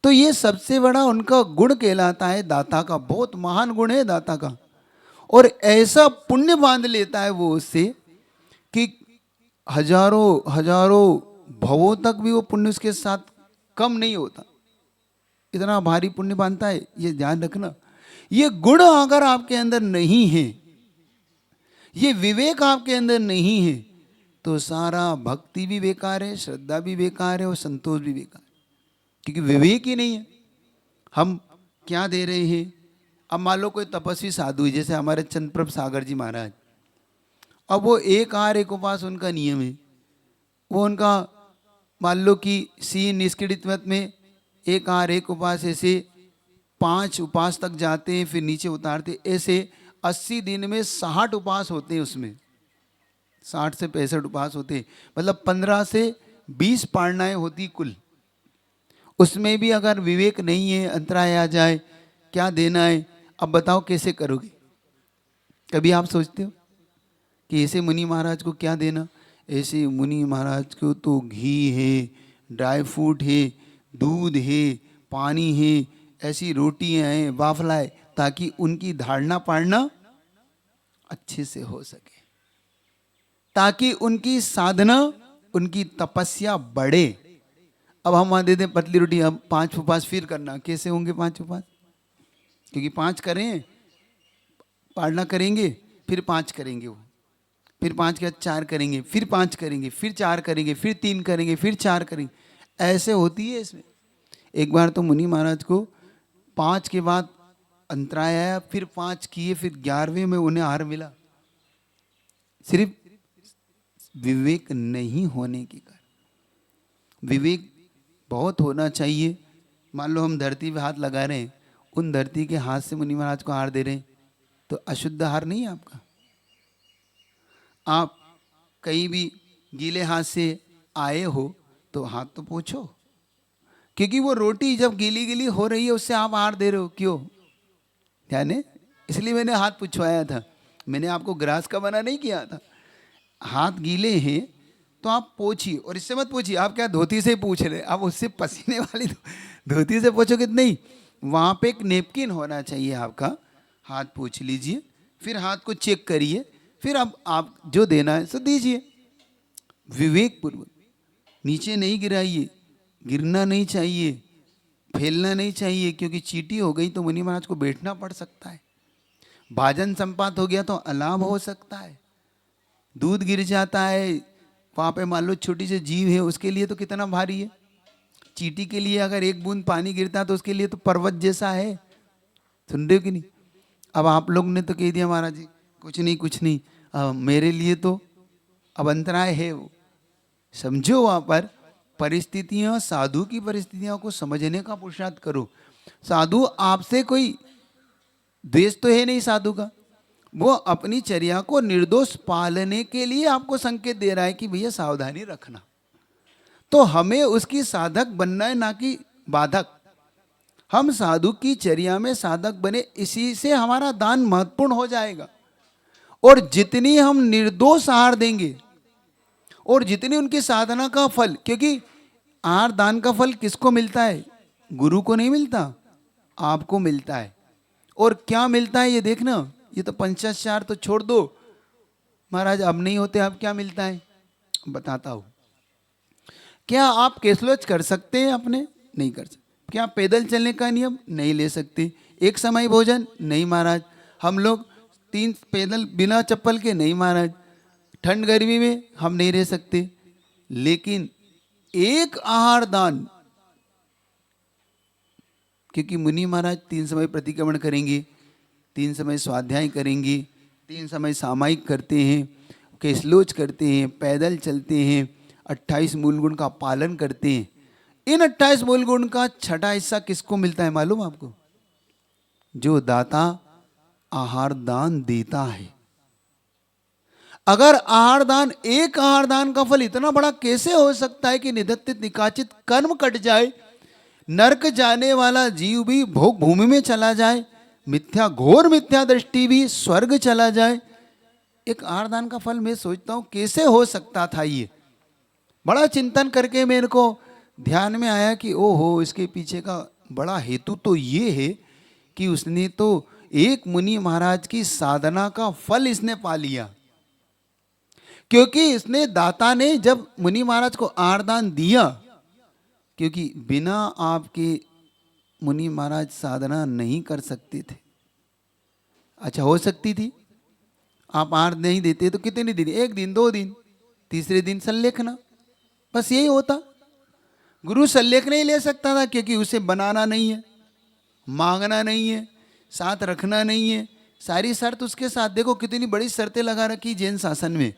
तो ये सबसे बड़ा उनका गुण कहलाता है दाता का। बहुत महान गुण है दाता का, और ऐसा पुण्य बांध लेता है वो उससे कि हजारों हजारों भवों तक भी वो पुण्य उसके साथ कम नहीं होता। इतना भारी पुण्य बांधता है, ये ध्यान रखना। ये गुण अगर आपके अंदर नहीं है, ये विवेक आपके अंदर नहीं है, तो सारा भक्ति भी बेकार है, श्रद्धा भी बेकार है, और संतोष भी बेकार है, क्योंकि विवेक ही नहीं है। हम क्या दे रहे हैं? अब मान लो कोई तपस्वी साधु है, जैसे हमारे चंद्रप्रभ सागर जी महाराज, अब वो एक आहार एक उपास उनका नियम है। वो उनका मान लो कि सी निष्क्रियत्व में एक आहार एक उपास, ऐसे 5 उपास तक जाते हैं, फिर नीचे उतारते। ऐसे 80 दिन में 60 उपास होते हैं उसमें। 60 से 65 उपवास होते, मतलब 15 से 20 पारनाएं होती कुल। उसमें भी अगर विवेक नहीं है, अंतराय आ जाए, क्या देना है, अब बताओ कैसे करोगे? कभी आप सोचते हो कि ऐसे मुनि महाराज को क्या देना? ऐसे मुनि महाराज को तो घी है, ड्राई फ्रूट है, दूध है, पानी है, ऐसी रोटियां हैं, वाफला है, ताकि उनकी धारणा पाड़ना अच्छे से हो सके, ताकि उनकी साधना, उनकी तपस्या बढ़े। अब हम वहां दे दें पतली रोटी, अब 5 उपवास फिर करना, कैसे होंगे 5 उपवास? क्योंकि 5 करें, पालना करेंगे, फिर 5 करेंगे वो, फिर 5 के बाद 4 करेंगे, फिर 5 करेंगे, फिर 4 करेंगे, फिर 3 करेंगे, फिर 4 करेंगे, ऐसे होती है इसमें। एक बार तो मुनि महाराज को 5 के बाद अंतराय आया, फिर 5 किए, फिर 11वें में उन्हें हार मिला, सिर्फ विवेक नहीं होने के कारण। विवेक बहुत होना चाहिए। मान लो हम धरती पे हाथ लगा रहे हैं, उन धरती के हाथ से मुनि महाराज को हार दे रहे हैं, तो अशुद्ध हार नहीं है आपका। आप कहीं भी गीले हाथ से आए हो तो हाथ तो पोंछो, क्योंकि वो रोटी जब गीली गीली हो रही है उससे आप हार दे रहे हो, क्यों? ध्यान है? इसलिए मैंने हाथ पूछवाया था, मैंने आपको ग्रास का मना नहीं किया था। हाथ गीले हैं तो आप पोछिए, और इससे मत पूछिए आप क्या धोती से पूछ रहे, आप उससे पसीने वाली धोती से पोछोगे नहीं, वहाँ पे एक नेपकिन होना चाहिए आपका, हाथ पोछ लीजिए, फिर हाथ को चेक करिए, फिर अब आप जो देना है सो दीजिए विवेक पूर्वक। नीचे नहीं गिराइए, गिरना नहीं चाहिए, फैलना नहीं चाहिए, क्योंकि चींटी हो गई तो मुनि महाराज को बैठना पड़ सकता है, भाजन संपात हो गया तो अलाभ हो सकता है, दूध गिर जाता है, वहाँ पे मान लो छोटी सी जीव है, उसके लिए तो कितना भारी है। चींटी के लिए अगर एक बूंद पानी गिरता है तो उसके लिए तो पर्वत जैसा है। सुन रहे हो कि नहीं? अब आप लोग ने तो कह दिया महाराज जी कुछ नहीं कुछ नहीं, मेरे लिए तो अब अंतराय है। वो समझो, वहाँ पर परिस्थितियाँ, साधु की परिस्थितियों को समझने का पुरुषार्थ करो। साधु आपसे कोई द्वेष तो है नहीं साधु का, वो अपनी चर्या को निर्दोष पालने के लिए आपको संकेत दे रहा है कि भैया सावधानी रखना। तो हमें उसकी साधक बनना है, ना कि बाधक। हम साधु की चर्या में साधक बने, इसी से हमारा दान महत्वपूर्ण हो जाएगा। और जितनी हम निर्दोष आहार देंगे और जितनी उनकी साधना का फल, क्योंकि आहार दान का फल किसको मिलता है? गुरु को नहीं मिलता, आपको मिलता है। और क्या मिलता है ये देखना, ये तो पंचाचार तो छोड़ दो महाराज, अब नहीं होते, अब क्या मिलता है बताता हूं। क्या आप कैशलेस कर सकते हैं? अपने नहीं कर सकते। क्या पैदल चलने का नियम नहीं ले सकते? एक समय भोजन नहीं महाराज, हम लोग 3 पैदल बिना चप्पल के नहीं महाराज, ठंड गर्मी में हम नहीं रह सकते। लेकिन एक आहार दान, क्योंकि मुनि महाराज 3 समय प्रतिक्रमण करेंगे, 3 समय स्वाध्याय करेंगे, 3 समय सामायिक करते हैं, कैसलोच करते हैं, पैदल चलते हैं, 28 मूल गुण का पालन करते हैं। इन 28 मूल गुण का छठा हिस्सा किसको मिलता है मालूम आपको? जो दाता आहार दान देता है। अगर आहार दान, एक आहार दान का फल इतना बड़ा कैसे हो सकता है कि निधत्तित निकाचित कर्म कट जाए, नरक जाने वाला जीव भी भोग भूमि में चला जाए, मिथ्या घोर मिथ्या दृष्टि भी स्वर्ग चला जाए। एक आहार दान का फल मैं सोचता हूं कैसे हो सकता था। ये बड़ा चिंतन करके मेरे को ध्यान में आया कि ओहो, इसके पीछे का बड़ा हेतु तो ये है कि उसने तो एक मुनि महाराज की साधना का फल इसने पा लिया। क्योंकि इसने, दाता ने जब मुनि महाराज को आहार दान दिया, क्योंकि बिना आपके मुनि महाराज साधना नहीं कर सकते थे। अच्छा, हो सकती थी, आप आहार नहीं देते तो कितने दिन, 1 दिन 2 दिन, तीसरे दिन संलेखना, बस यही होता। गुरु संलेख नहीं ले सकता था, क्योंकि उसे बनाना नहीं है, मांगना नहीं है, साथ रखना नहीं है, सारी शर्त उसके साथ। देखो कितनी बड़ी शर्तें लगा रखी जैन शासन में।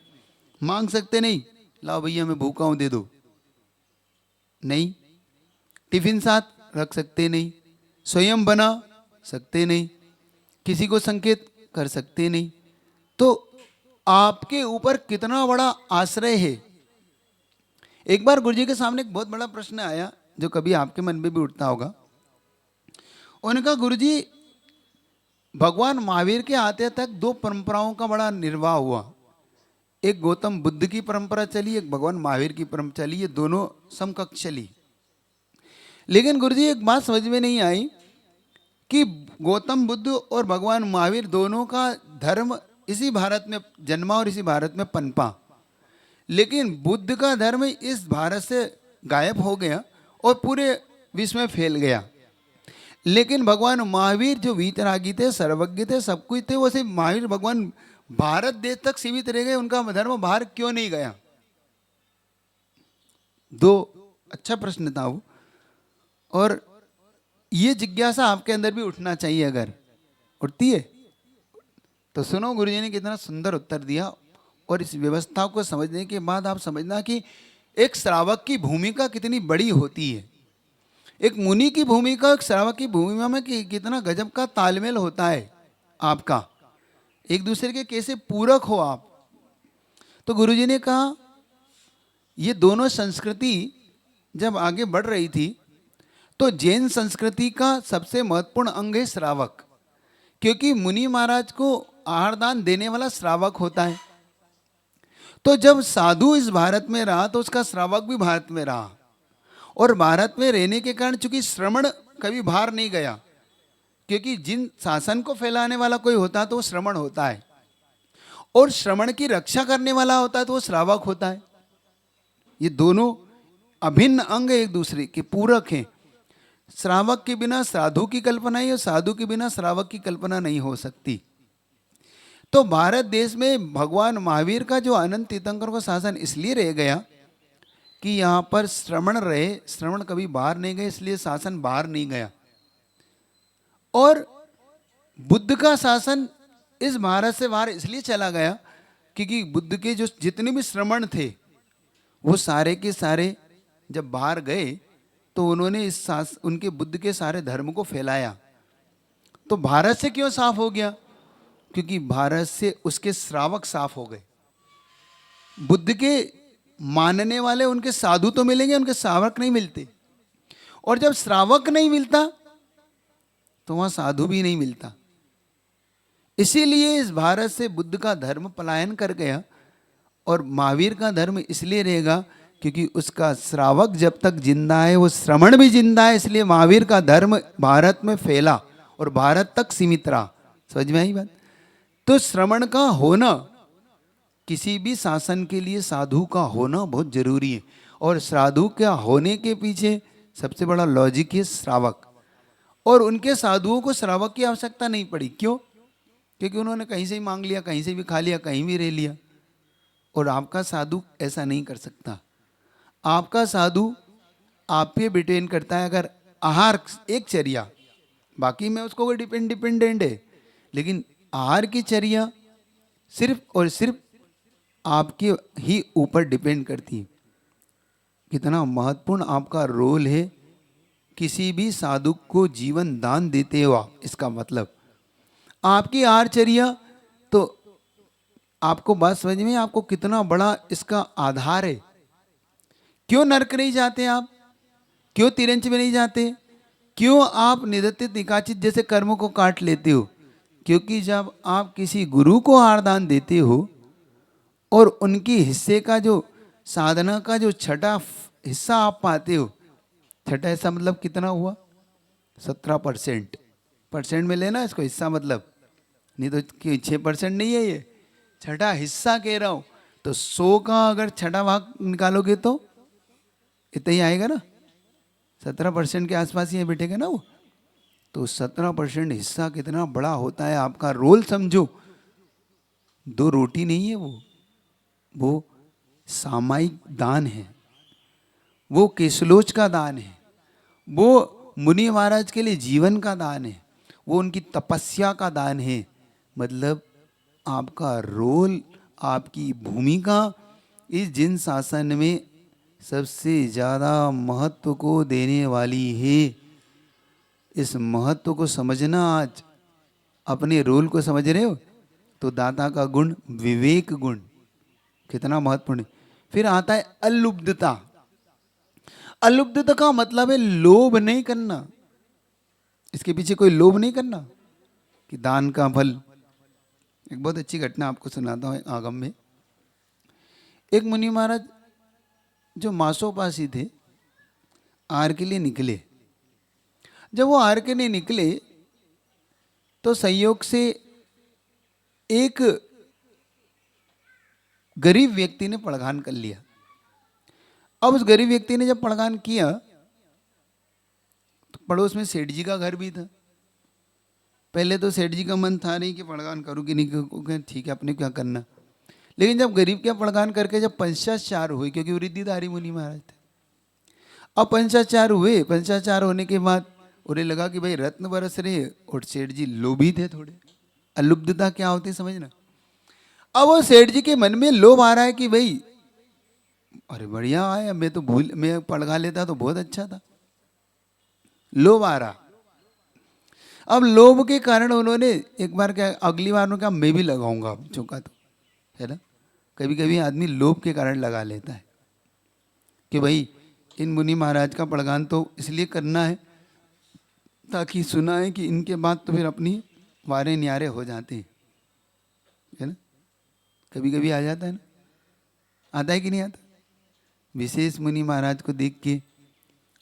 मांग सकते नहीं, लाओ भैया मैं भूखा हूं दे दो, नहीं। टिफिन साथ रख सकते नहीं, स्वयं बना सकते नहीं, किसी को संकेत कर सकते नहीं। तो आपके ऊपर कितना बड़ा आश्रय है। एक बार गुरुजी के सामने एक बहुत बड़ा प्रश्न आया जो कभी आपके मन में भी उठता होगा। उन्होंने कहा, गुरुजी भगवान महावीर के आते तक दो परंपराओं का बड़ा निर्वाह हुआ। एक गौतम बुद्ध की परंपरा चली, एक भगवान महावीर की परंपरा चली, ये दोनों समकक्ष चली। लेकिन गुरुजी एक बात समझ में नहीं आई कि गौतम बुद्ध और भगवान महावीर दोनों का धर्म इसी भारत में जन्मा और इसी भारत में पनपा, लेकिन बुद्ध का धर्म इस भारत से गायब हो गया और पूरे विश्व में फैल गया। लेकिन भगवान महावीर जो वीतरागी थे, सर्वज्ञ थे, सब कुछ थे, वो सिर्फ महावीर भगवान भारत देश तक सीमित रह गए, उनका धर्म बाहर क्यों नहीं गया? दो अच्छा प्रश्न था वो, और ये जिज्ञासा आपके अंदर भी उठना चाहिए। अगर उठती है तो सुनो, गुरुजी ने कितना सुंदर उत्तर दिया। और इस व्यवस्था को समझने के बाद आप समझना कि एक श्रावक की भूमिका कितनी बड़ी होती है। एक मुनि की भूमिका, एक श्रावक की भूमिका में कितना गजब का तालमेल होता है आपका, एक दूसरे के कैसे पूरक हो आप। तो गुरुजी ने कहा, ये दोनों संस्कृति जब आगे बढ़ रही थी तो जैन संस्कृति का सबसे महत्वपूर्ण अंग है श्रावक, क्योंकि मुनि महाराज को आहार दान देने वाला श्रावक होता है। तो जब साधु इस भारत में रहा तो उसका श्रावक भी भारत में रहा, और भारत में रहने के कारण चूंकि श्रमण कभी बाहर नहीं गया, क्योंकि जिन शासन को फैलाने वाला कोई होता है तो वो श्रमण होता है, और श्रमण की रक्षा करने वाला होता है तो वो श्रावक होता है। ये दोनों अभिन्न अंग एक दूसरे के पूरक हैं। श्रावक के बिना साधु की कल्पना ही, और साधु के बिना श्रावक की कल्पना नहीं हो सकती। तो भारत देश में भगवान महावीर का जो अनंत तीर्थंकर का शासन इसलिए रह गया कि यहाँ पर श्रमण रहे, श्रमण कभी बाहर नहीं गए, इसलिए शासन बाहर नहीं गया। और बुद्ध का शासन इस भारत से बाहर इसलिए चला गया क्योंकि बुद्ध के जो जितने भी श्रमण थे वो सारे के सारे जब बाहर गए तो उन्होंने उनके बुद्ध के सारे धर्म को फैलाया। तो भारत से क्यों साफ हो गया? क्योंकि भारत से उसके श्रावक साफ हो गए। बुद्ध के मानने वाले उनके साधु तो मिलेंगे, उनके श्रावक नहीं मिलते, और जब श्रावक नहीं मिलता तो वहां साधु भी नहीं मिलता। इसीलिए इस भारत से बुद्ध का धर्म पलायन कर गया, और महावीर का धर्म इसलिए रहेगा क्योंकि उसका श्रावक जब तक जिंदा है वो श्रमण भी जिंदा है, इसलिए महावीर का धर्म भारत में फैला और भारत तक सीमित रहा। समझ में आई बात? तो श्रमण का होना, किसी भी शासन के लिए साधु का होना बहुत जरूरी है, और साधु के होने के पीछे सबसे बड़ा लॉजिक है श्रावक। और उनके साधुओं को श्रावक की आवश्यकता नहीं पड़ी। क्यों? क्योंकि उन्होंने कहीं से ही मांग लिया, कहीं से भी खा लिया, कहीं भी रह लिया। और आपका साधु ऐसा नहीं कर सकता। आपका साधु आप पे डिपेंड करता है। अगर आहार एक चर्या, बाकी में उसको कोई डिपेंडेंट है, लेकिन आहार की चर्या सिर्फ और सिर्फ आपके ही ऊपर डिपेंड करती है। कितना महत्वपूर्ण आपका रोल है किसी भी साधु को जीवन दान देते हो आप। इसका मतलब आपकी आहारचर्या, तो आपको बात समझ में, आपको कितना बड़ा इसका आधार है। क्यों नरक नहीं जाते आप? क्यों तिरंच में नहीं जाते? क्यों आप निदत्तित निकाचित जैसे कर्मों को काट लेते हो? क्योंकि जब आप किसी गुरु को आहार दान देते हो और उनकी हिस्से का जो साधना का जो छठा हिस्सा आप पाते हो, छठा हिस्सा मतलब कितना हुआ? 17% परसेंट में लेना इसको हिस्सा, मतलब नहीं तो 6% नहीं है, ये छठा हिस्सा कह रहा हूं। तो 100 का अगर छठा भाग निकालोगे तो इतना ही आएगा ना, 17% के आसपास ही बैठेगा ना वो। तो 17% हिस्सा कितना बड़ा होता है। आपका रोल समझो, 2 रोटी नहीं है वो सामायिक दान है, वो केसलोच का दान है, वो मुनि महाराज के लिए जीवन का दान है, वो उनकी तपस्या का दान है। मतलब आपका रोल, आपकी भूमिका इस जिन शासन में सबसे ज़्यादा महत्व को देने वाली है। इस महत्व को समझना, आज अपने रोल को समझ रहे हो तो दाता का गुण विवेक गुण कितना महत्वपूर्ण है। फिर आता है अलुब्धता। अलुब्धता का मतलब है लोभ नहीं करना, इसके पीछे कोई लोभ नहीं करना कि दान का फल। एक बहुत अच्छी घटना आपको सुनाता हूँ आगम में। एक मुनि महाराज जो मासोपासी थे, आहार के लिए निकले। जब वो आहार के लिए निकले तो संयोग से एक गरीब व्यक्ति ने पड़गान कर लिया। अब उस गरीब व्यक्ति ने जब पड़गान किया तो पड़ोस में सेठ जी का घर भी था। पहले तो सेठ जी का मन था नहीं कि पड़गान करूँ कि नहीं करूँ, ठीक है अपने क्या करना। लेकिन जब गरीब क्या पड़गान करके जब पंचाचार हुए, क्योंकि वृद्धिधारी मुनि महाराज थे, अब पंचाचार हुए। पंचाचार होने के बाद उन्हें लगा कि भाई रत्न बरस रहे, और सेठ जी लोभी थे थोड़े। अलुब्धता क्या होती है समझना। अब वो सेठ जी के मन में लोभ आ रहा है कि भाई अरे बढ़िया आया, मैं पड़गा लेता तो बहुत अच्छा था। लोभ आ रहा। अब लोभ के कारण उन्होंने एक बार क्या, अगली बार उन्होंने कहा मैं भी लगाऊंगा चौका, तो है ना। कभी कभी आदमी लोभ के कारण लगा लेता है कि भाई इन मुनि महाराज का पड़गान तो इसलिए करना है ताकि सुना है कि इनके बाद तो फिर अपनी वारे न्यारे हो जाते हैं, है ना। कभी कभी आ जाता है ना, आता है कि नहीं आता। विशेष मुनि महाराज को देख के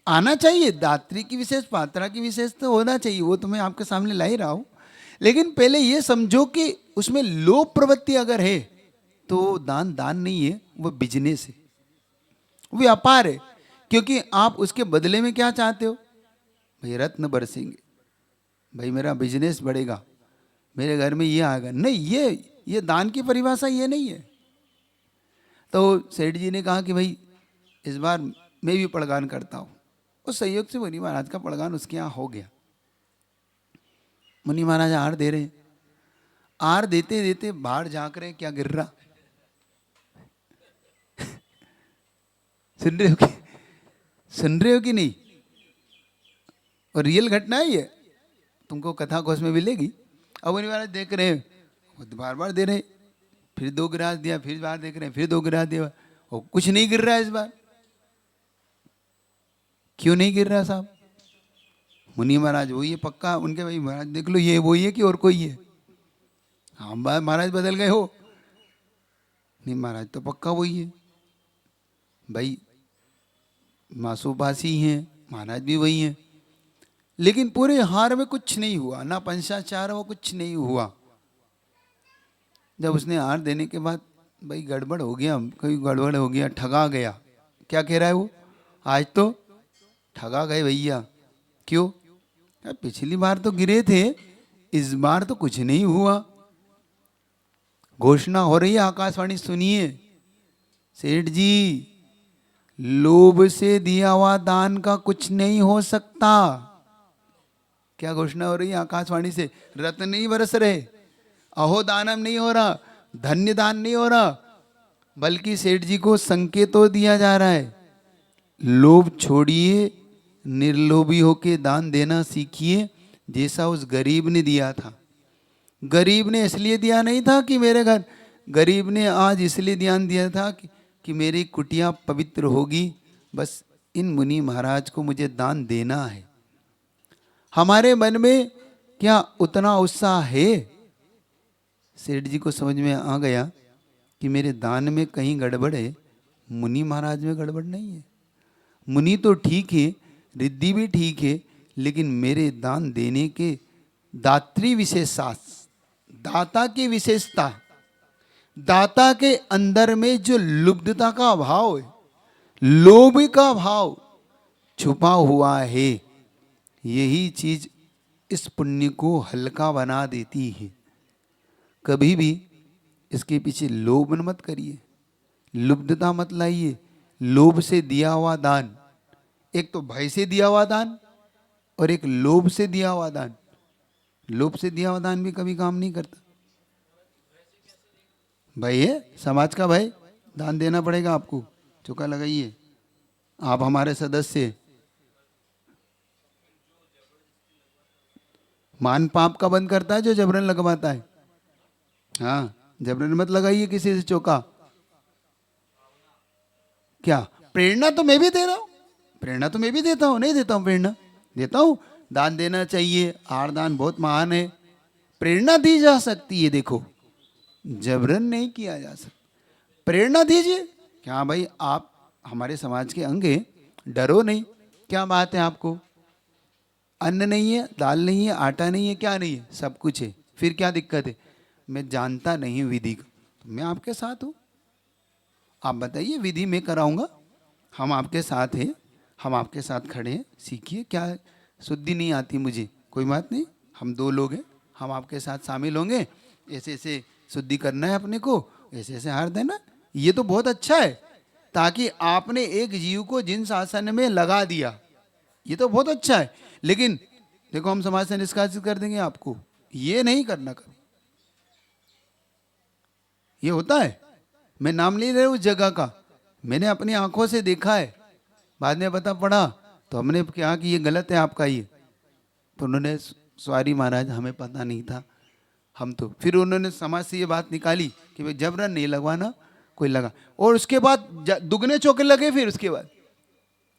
आना चाहिए। दात्री की विशेष, पात्रा की विशेष तो होना चाहिए, वो तो मैं आपके सामने ला ही रहा हूं। लेकिन पहले ये समझो कि उसमें लोभ प्रवृत्ति अगर है तो वो दान नहीं है, वो बिजनेस है, व्यापार है। क्योंकि आप उसके बदले में क्या चाहते हो, भाई रत्न बरसेंगे, भाई मेरा बिजनेस बढ़ेगा, मेरे घर में ये आएगा। नहीं, ये दान की परिभाषा ये नहीं है। तो सेठ जी ने कहा कि भाई इस बार मैं भी पड़गान करता हूँ। उस संयोग से मुनि महाराज का पड़गान उसके यहाँ हो गया। मुनि महाराज आहार दे रहे, आहार देते देते बाहर झांक रहे, क्या गिर रहा सुन रहे हो कि नहीं। और रियल घटना है ये, तुमको कथा कोश में मिलेगी। अब मुनि महाराज देख रहे हैं, बार बार दे रहे, फिर 2 गिलास दिया, फिर बार देख रहे हैं, फिर 2 गिलास दिया, और कुछ नहीं गिर रहा है इस बार। क्यों नहीं गिर रहा साहब। मुनि महाराज वही है पक्का। उनके भाई महाराज देख लो ये वही है कि और कोई है। हाँ महाराज बदल गए हो। नहीं महाराज तो पक्का वही है। भाई मासूपासी हैं, महाराज भी वही हैं। लेकिन पूरे हार में कुछ नहीं हुआ, ना पंचाचार वो कुछ नहीं हुआ। जब उसने हार देने के बाद भाई गड़बड़ हो गया, कोई गड़बड़ हो गया, ठगा गया। क्या कह रहा है वो, आज तो ठगा गए भैया। क्यों, पिछली बार तो गिरे थे, इस बार तो कुछ नहीं हुआ। घोषणा हो रही है, आकाशवाणी सुनिए। सेठ जी, लोभ से दिया हुआ दान का कुछ नहीं हो सकता। क्या घोषणा हो रही है आकाशवाणी से, रत्न नहीं बरस रहे, अहो दानम नहीं हो रहा, धन्य दान नहीं हो रहा, बल्कि सेठ जी को संकेतों दिया जा रहा है, लोभ छोड़िए, निर्लोभी होके दान देना सीखिए, जैसा उस गरीब ने दिया था। गरीब ने इसलिए दिया नहीं था कि मेरे घर, गरीब ने आज इसलिए ध्यान दिया था कि मेरी कुटिया पवित्र होगी, बस इन मुनि महाराज को मुझे दान देना है। हमारे मन में क्या उतना उत्साह है? सेठ जी को समझ में आ गया कि मेरे दान में कहीं गड़बड़ है, मुनि महाराज में गड़बड़ नहीं है। मुनि तो ठीक है, रिद्धि भी ठीक है, लेकिन मेरे दान देने के दात्री विशेषता, दाता की विशेषता, दाता के अंदर में जो लुब्धता का भाव है, लोभ का भाव छुपा हुआ है, यही चीज इस पुण्य को हल्का बना देती है। कभी भी इसके पीछे लोभ मत करिए, लुब्धता मत लाइए। लोभ से दिया हुआ दान, एक तो भय से दिया हुआ दान और एक लोभ से दिया हुआ दान। लोभ से दिया हुआ दान भी कभी काम नहीं करता। भय है, समाज का भय, दान देना पड़ेगा आपको, चौका लगाइए, आप हमारे सदस्य। मान पाप का बंद करता है जो जबरन लगवाता है। हाँ, जबरन मत लगाइए किसी से चौका। क्या प्रेरणा तो मैं भी दे रहा हूँ, प्रेरणा तो मैं भी देता हूँ, नहीं देता हूँ प्रेरणा, देता हूँ। दान देना चाहिए, आहार दान बहुत महान है, प्रेरणा दी जा सकती है। देखो, जबरन नहीं किया जा सकता। प्रेरणा दीजिए कि हाँ भाई आप हमारे समाज के अंग हैं, डरो नहीं। क्या बात है, आपको अन्न नहीं है, दाल नहीं है, आटा नहीं है, क्या नहीं है, सब कुछ है, फिर क्या दिक्कत है? मैं जानता नहीं विधि को, तो मैं आपके साथ हूँ। आप बताइए, विधि मैं कराऊंगा, हम आपके साथ हैं, हम आपके साथ खड़े हैं, सीखिए। क्या शुद्धि नहीं आती मुझे, कोई बात नहीं, हम दो लोग हैं, हम आपके साथ शामिल होंगे। ऐसे ऐसे शुद्धि करना है अपने को, ऐसे ऐसे हार देना। ये तो बहुत अच्छा है, ताकि आपने एक जीव को जिन शासन में लगा दिया, ये तो बहुत अच्छा है। लेकिन देखो, हम समाज से निष्कासित कर देंगे आपको, ये नहीं करना कभी। ये होता है, मैं नाम नहीं ले रहा उस जगह का, मैंने अपनी आंखों से देखा है, बाद में पता पड़ा तो हमने कहा कि ये गलत है आपका ये, तो उन्होंने सॉरी महाराज हमें पता नहीं था, हम तो, फिर उन्होंने समाज से ये बात निकाली कि भाई जबरन नहीं लगवाना, कोई लगा। और उसके बाद दुगने चौके लगे। फिर उसके बाद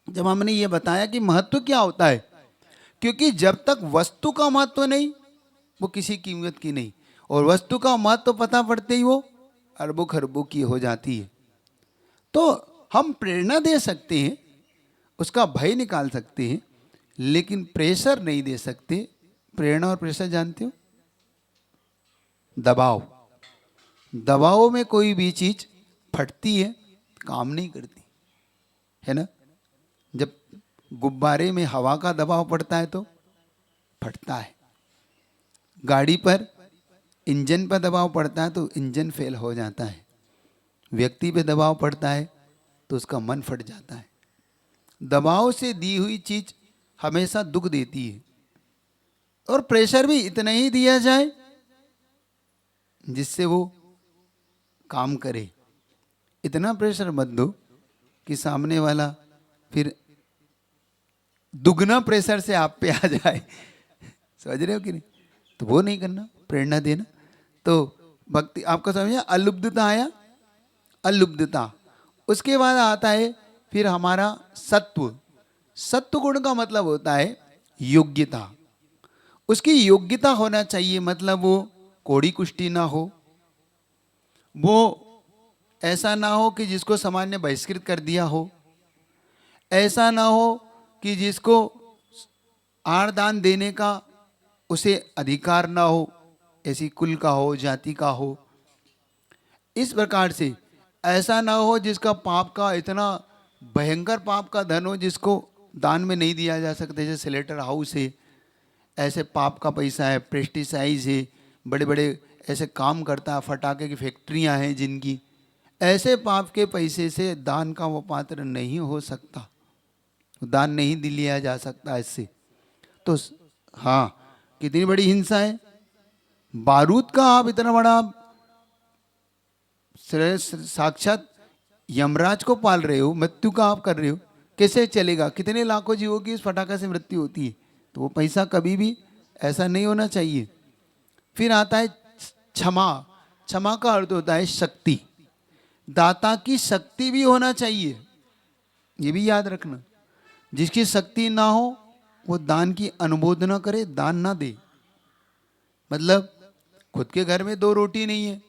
जब हमने ये बताया कि महत्व क्या होता है, क्योंकि जब तक वस्तु का महत्व नहीं, वो किसी कीमत की नहीं, और वस्तु का महत्व पता पड़ते ही वो अरबों खरबों की हो जाती है। तो हम प्रेरणा दे सकते हैं, उसका भय निकाल सकते हैं, लेकिन प्रेशर नहीं दे सकते। प्रेरणा और प्रेशर जानते हो? दबाव, दबाव में कोई भी चीज फटती है, काम नहीं करती है ना। जब गुब्बारे में हवा का दबाव पड़ता है तो फटता है, गाड़ी पर इंजन पर दबाव पड़ता है तो इंजन फेल हो जाता है, व्यक्ति पे दबाव पड़ता है तो उसका मन फट जाता है। दबाव से दी हुई चीज हमेशा दुख देती है, और प्रेशर भी इतना ही दिया जाए जिससे वो काम करे। इतना प्रेशर मत दो कि सामने वाला फिर दुगना प्रेशर से आप पे आ जाए। समझ रहे हो कि नहीं? तो वो नहीं करना, प्रेरणा देना। तो भक्ति आपको समझ, अलुब्धता आया, अलुब्धता। उसके बाद आता है फिर हमारा सत्व। सत्व गुण का मतलब होता है योग्यता। उसकी योग्यता होना चाहिए, मतलब वो कोड़ी कुष्ठी ना हो, वो ऐसा ना हो कि जिसको समाज ने बहिष्कृत कर दिया हो, ऐसा ना हो कि जिसको आहार दान देने का उसे अधिकार ना हो, ऐसी कुल का हो, जाति का हो। इस प्रकार से ऐसा ना हो जिसका पाप का इतना भयंकर पाप का धन हो जिसको दान में नहीं दिया जा सकता, जैसे सिलेटर हाउस है, ऐसे पाप का पैसा है, पेस्टिसाइड है, बड़े बड़े ऐसे काम करता है, फटाके की फैक्ट्रियां हैं जिनकी, ऐसे पाप के पैसे से दान का वो पात्र नहीं हो सकता, दान नहीं दिया जा सकता इससे। तो हाँ, कितनी बड़ी हिंसा है। बारूद का आप इतना बड़ा साक्षात यमराज को पाल रहे हो, मृत्यु का आप कर रहे हो, कैसे चलेगा? कितने लाखों जीवों की इस फटाका से मृत्यु होती है। तो वो पैसा कभी भी ऐसा नहीं होना चाहिए। फिर आता है क्षमा। क्षमा का अर्थ होता है शक्ति, दाता की शक्ति भी होना चाहिए, ये भी याद रखना। जिसकी शक्ति ना हो वो दान की अनुमोदना करे, दान ना दे। मतलब खुद के घर में 2 रोटी नहीं है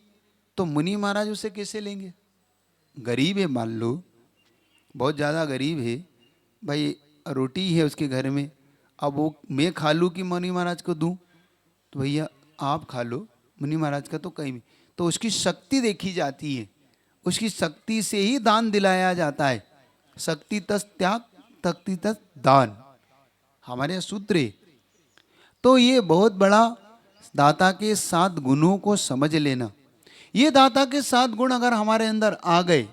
तो मुनि महाराज उसे कैसे लेंगे? गरीब है, मान लो बहुत ज़्यादा गरीब है भाई, रोटी है उसके घर में, अब वो मैं खा लूँ कि मुनि महाराज को दूँ? तो भैया आप खा लो, मुनि महाराज का तो कहीं भी। तो उसकी शक्ति देखी जाती है, उसकी शक्ति से ही दान दिलाया जाता है। शक्ति तस त्याग, तक्ति तस दान, हमारे यहाँ सूत्र है। तो ये बहुत बड़ा दाता के 7 गुणों को समझ लेना। ये दाता के 7 गुण अगर हमारे अंदर आ गए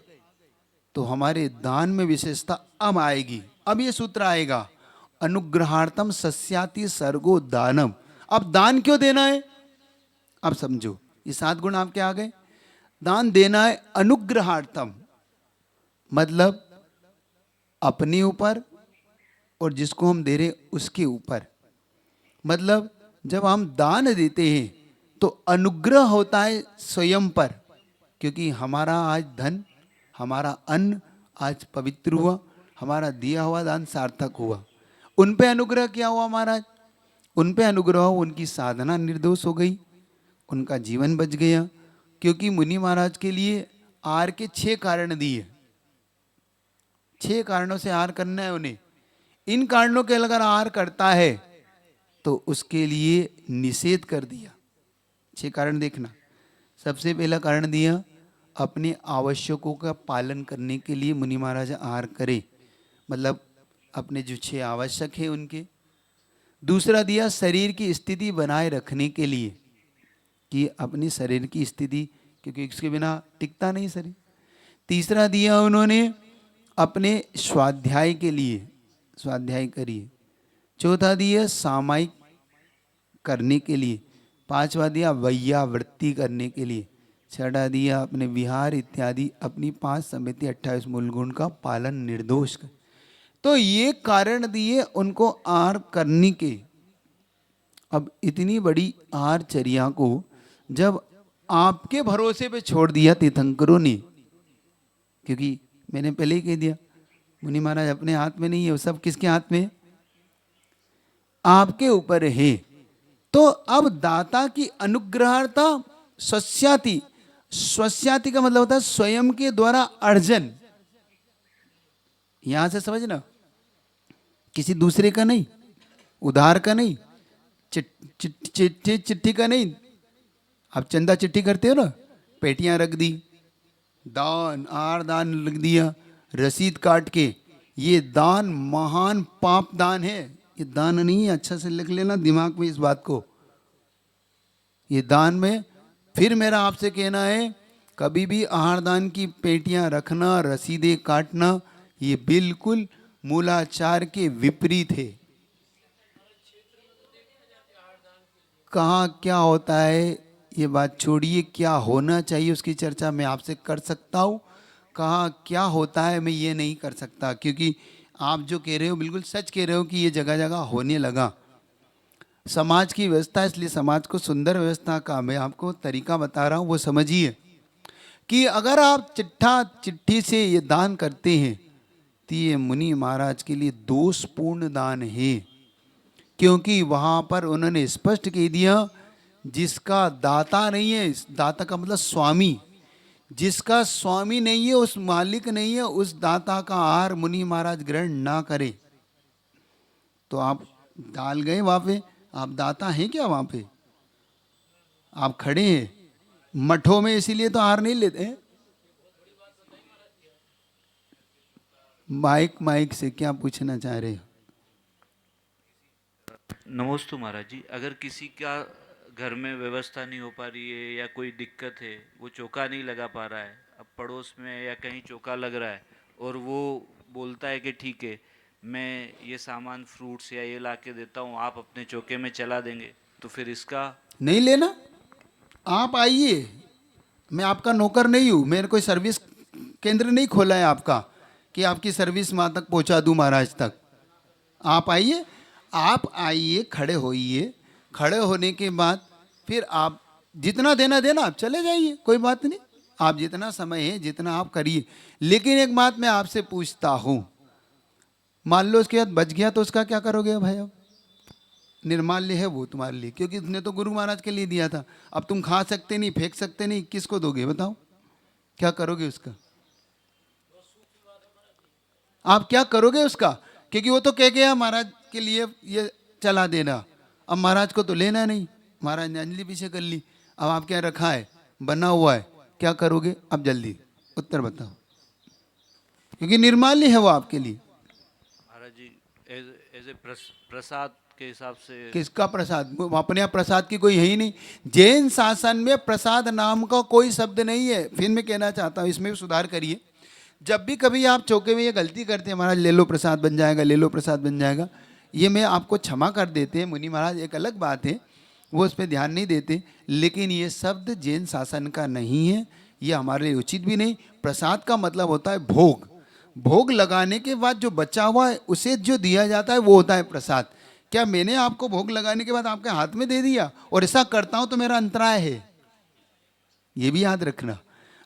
तो हमारे दान में विशेषता अब आएगी। अब ये सूत्र आएगा, अनुग्रहार्थम सस्याति सर्गो दानम। अब दान क्यों देना है? अब समझो, ये 7 गुण आपके आ गए। दान देना है अनुग्रहार्थम, मतलब अपने ऊपर और जिसको हम दे रहे उसके ऊपर। मतलब जब हम दान देते हैं तो अनुग्रह होता है स्वयं पर, क्योंकि हमारा आज धन, हमारा अन्न आज पवित्र हुआ, हमारा दिया हुआ दान सार्थक हुआ। उन पे अनुग्रह क्या हुआ महाराज? उन पे अनुग्रह हुआ, उनकी साधना निर्दोष हो गई, उनका जीवन बच गया। क्योंकि मुनि महाराज के लिए आहार के 6 कारण दिए, 6 कारणों से आहार करना है उन्हें। इन कारणों के अगर आहार करता है तो उसके लिए निषेध कर दिया। 6 कारण देखना। सबसे पहला कारण दिया, अपने आवश्यकों का पालन करने के लिए मुनि महाराज आहार करे, मतलब अपने जो 6 आवश्यक है उनके। दूसरा दिया, शरीर की स्थिति बनाए रखने के लिए, कि अपनी शरीर की स्थिति, क्योंकि इसके बिना टिकता नहीं शरीर। तीसरा दिया उन्होंने अपने स्वाध्याय के लिए, स्वाध्याय करिए। चौथा दिया सामायिक करने के लिए। पांचवा दिया वैयावृत्ति करने के लिए। छठा दिया अपने विहार इत्यादि अपनी 5 समिति 28 मूल गुण का पालन निर्दोष कर। तो ये कारण दिए उनको आहार करने के। अब इतनी बड़ी आहारचर्या को जब आपके भरोसे पे छोड़ दिया तीर्थंकरों ने, क्योंकि मैंने पहले ही कह दिया मुनि महाराज अपने हाथ में नहीं है, वो सब किसके हाथ में? आपके ऊपर है। तो अब दाता की अनुग्रहता स्वस्याति, स्वस्याति का मतलब होता है स्वयं के द्वारा अर्जन। यहां से समझना, किसी दूसरे का नहीं, उधार का नहीं, चिट्ठी का नहीं। आप चंदा चिट्ठी करते हो ना, पेटियां रख दी, दान आर दान लिख दिया, रसीद काट के, ये दान महान पाप दान है। ये दान नहीं है, अच्छा से लिख लेना दिमाग में इस बात को। ये दान में, फिर मेरा आपसे कहना है, कभी भी आहार दान की पेटियां रखना, रसीदें काटना, ये बिल्कुल मूलाचार के विपरीत है। कहाँ क्या होता है ये बात छोड़िए, क्या होना चाहिए उसकी चर्चा मैं आपसे कर सकता हूँ। कहाँ क्या होता है मैं ये नहीं कर सकता, क्योंकि आप जो कह रहे हो बिल्कुल सच कह रहे हो कि ये जगह जगह होने लगा। समाज की व्यवस्था, इसलिए समाज को सुंदर व्यवस्था का मैं आपको तरीका बता रहा हूँ, वो समझिए कि अगर आप चिट्ठी से ये दान करते हैं तो ये मुनि महाराज के लिए दोषपूर्ण दान है। क्योंकि वहाँ पर उन्होंने स्पष्ट कह दिया, जिसका दाता नहीं है, दाता का मतलब स्वामी, जिसका स्वामी नहीं है, उस मालिक नहीं है, उस दाता का आहार मुनि महाराज ग्रहण ना करे। तो आप डाल गए वहाँ पे, आप दाता हैं क्या? वहाँ पे आप खड़े हैं मठों में, इसीलिए तो आहार नहीं लेते। माइक से क्या पूछना चाह रहे हो? नमोस्तु महाराज जी, अगर किसी का घर में व्यवस्था नहीं हो पा रही है या कोई दिक्कत है, वो चौका नहीं लगा पा रहा है, अब पड़ोस में या कहीं चौका लग रहा है और वो बोलता है कि ठीक है मैं ये सामान फ्रूट्स या ये ला के देता हूँ, आप अपने चौके में चला देंगे, तो फिर इसका नहीं लेना। आप आइए, मैं आपका नौकर नहीं हूँ, मैंने कोई सर्विस केंद्र नहीं खोला है आपका कि आपकी सर्विस वहाँ तक पहुँचा दूँ महाराज तक। आप आइए, आप आइए, खड़े होइए, खड़े होने के बाद फिर आप जितना देना देना, आप चले जाइए, कोई बात नहीं। आप जितना समय है जितना आप करिए। लेकिन एक बात मैं आपसे पूछता हूँ, मान लो उसके बाद बच गया तो उसका क्या करोगे भाई? अब निर्माल्य है वो तुम्हारे लिए, क्योंकि उसने तो गुरु महाराज के लिए दिया था। अब तुम खा सकते नहीं, फेंक सकते नहीं, किसको दोगे बताओ? क्या करोगे उसका? आप क्या करोगे उसका? क्योंकि वो तो कह गया महाराज के लिए ये चला देना, अब महाराज को तो लेना नहीं, महाराज ने अंजलि पीछे कर ली, अब आप क्या रखा है, बना हुआ है, क्या करोगे? अब जल्दी उत्तर बताओ, क्योंकि निर्माल्य है वो आपके लिए। महाराज जी एज ए प्रसाद के हिसाब से। किसका प्रसाद? अपने यहाँ प्रसाद की कोई है ही नहीं। जैन शासन में प्रसाद नाम का कोई शब्द नहीं है। फिर मैं कहना चाहता हूँ, इसमें भी सुधार करिए। जब भी कभी आप चौके में ये गलती करते हैं, महाराज ले लो प्रसाद बन जाएगा, ले लो प्रसाद बन जाएगा, ये मैं आपको क्षमा कर देते हैं मुनि महाराज, एक अलग बात है, वो उस पर ध्यान नहीं देते। लेकिन ये शब्द जैन शासन का नहीं है, ये हमारे लिए उचित भी नहीं। प्रसाद का मतलब होता है भोग, भोग लगाने के बाद जो बचा हुआ है उसे जो दिया जाता है वो होता है प्रसाद। क्या मैंने आपको भोग लगाने के बाद आपके हाथ में दे दिया? और ऐसा करता हूं तो मेरा अंतराय है, ये भी याद रखना।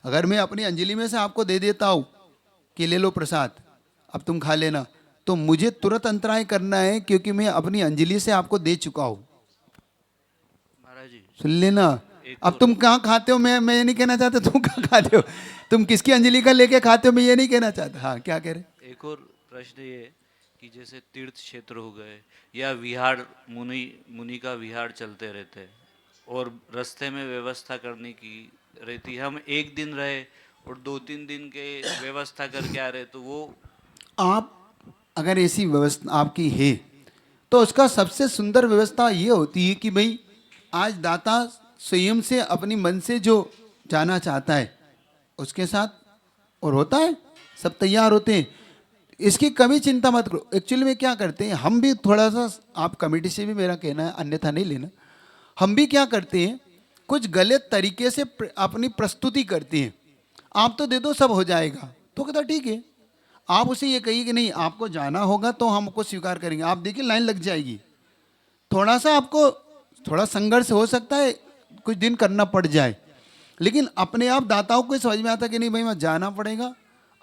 अगर मैं अपनी अंजलि में से आपको दे देता हूं कि ले लो प्रसाद, अब तुम खा लेना, तो मुझे तुरंत अंतराय करना है, क्योंकि मैं अपनी अंजलि से आपको दे चुका हूं। महाराज जी सुन लेना। एक अब और तुम कहाँ खाते हो, मैं ये नहीं कहना चाहता तुम कहाँ खाते हो, तुम किसकी अंजलि का लेके खाते हो, मैं ये नहीं कहना चाहता। हाँ, क्या कह रहे? एक और प्रश्न ये कि जैसे तीर्थ क्षेत्र हो गए या विहार, मुनि मुनि का विहार चलते रहते हैं और रास्ते में व्यवस्था करने की रहती है, हम एक दिन रहे और 2-3 दिन के व्यवस्था करके आ रहे, तो वो आप अगर ऐसी व्यवस्था आपकी है तो उसका सबसे सुंदर व्यवस्था ये होती है कि भाई आज दाता स्वयं से अपनी मन से जो जाना चाहता है उसके साथ, और होता है, सब तैयार होते हैं, इसकी कभी चिंता मत करो। एक्चुअली में क्या करते हैं, हम भी थोड़ा सा, आप कमेटी से भी मेरा कहना है, अन्यथा नहीं लेना, हम भी क्या करते हैं, कुछ गलत तरीके से अपनी प्रस्तुति करते हैं। आप तो दे दो सब हो जाएगा, तो कहता ठीक है। आप उसे ये कहिए कि नहीं आपको जाना होगा तो हमको स्वीकार करेंगे, आप देखिए लाइन लग जाएगी, थोड़ा सा आपको थोड़ा संघर्ष हो सकता है, कुछ दिन करना पड़ जाए, लेकिन अपने आप दाताओं को समझ में आता कि नहीं भाई मैं जाना पड़ेगा,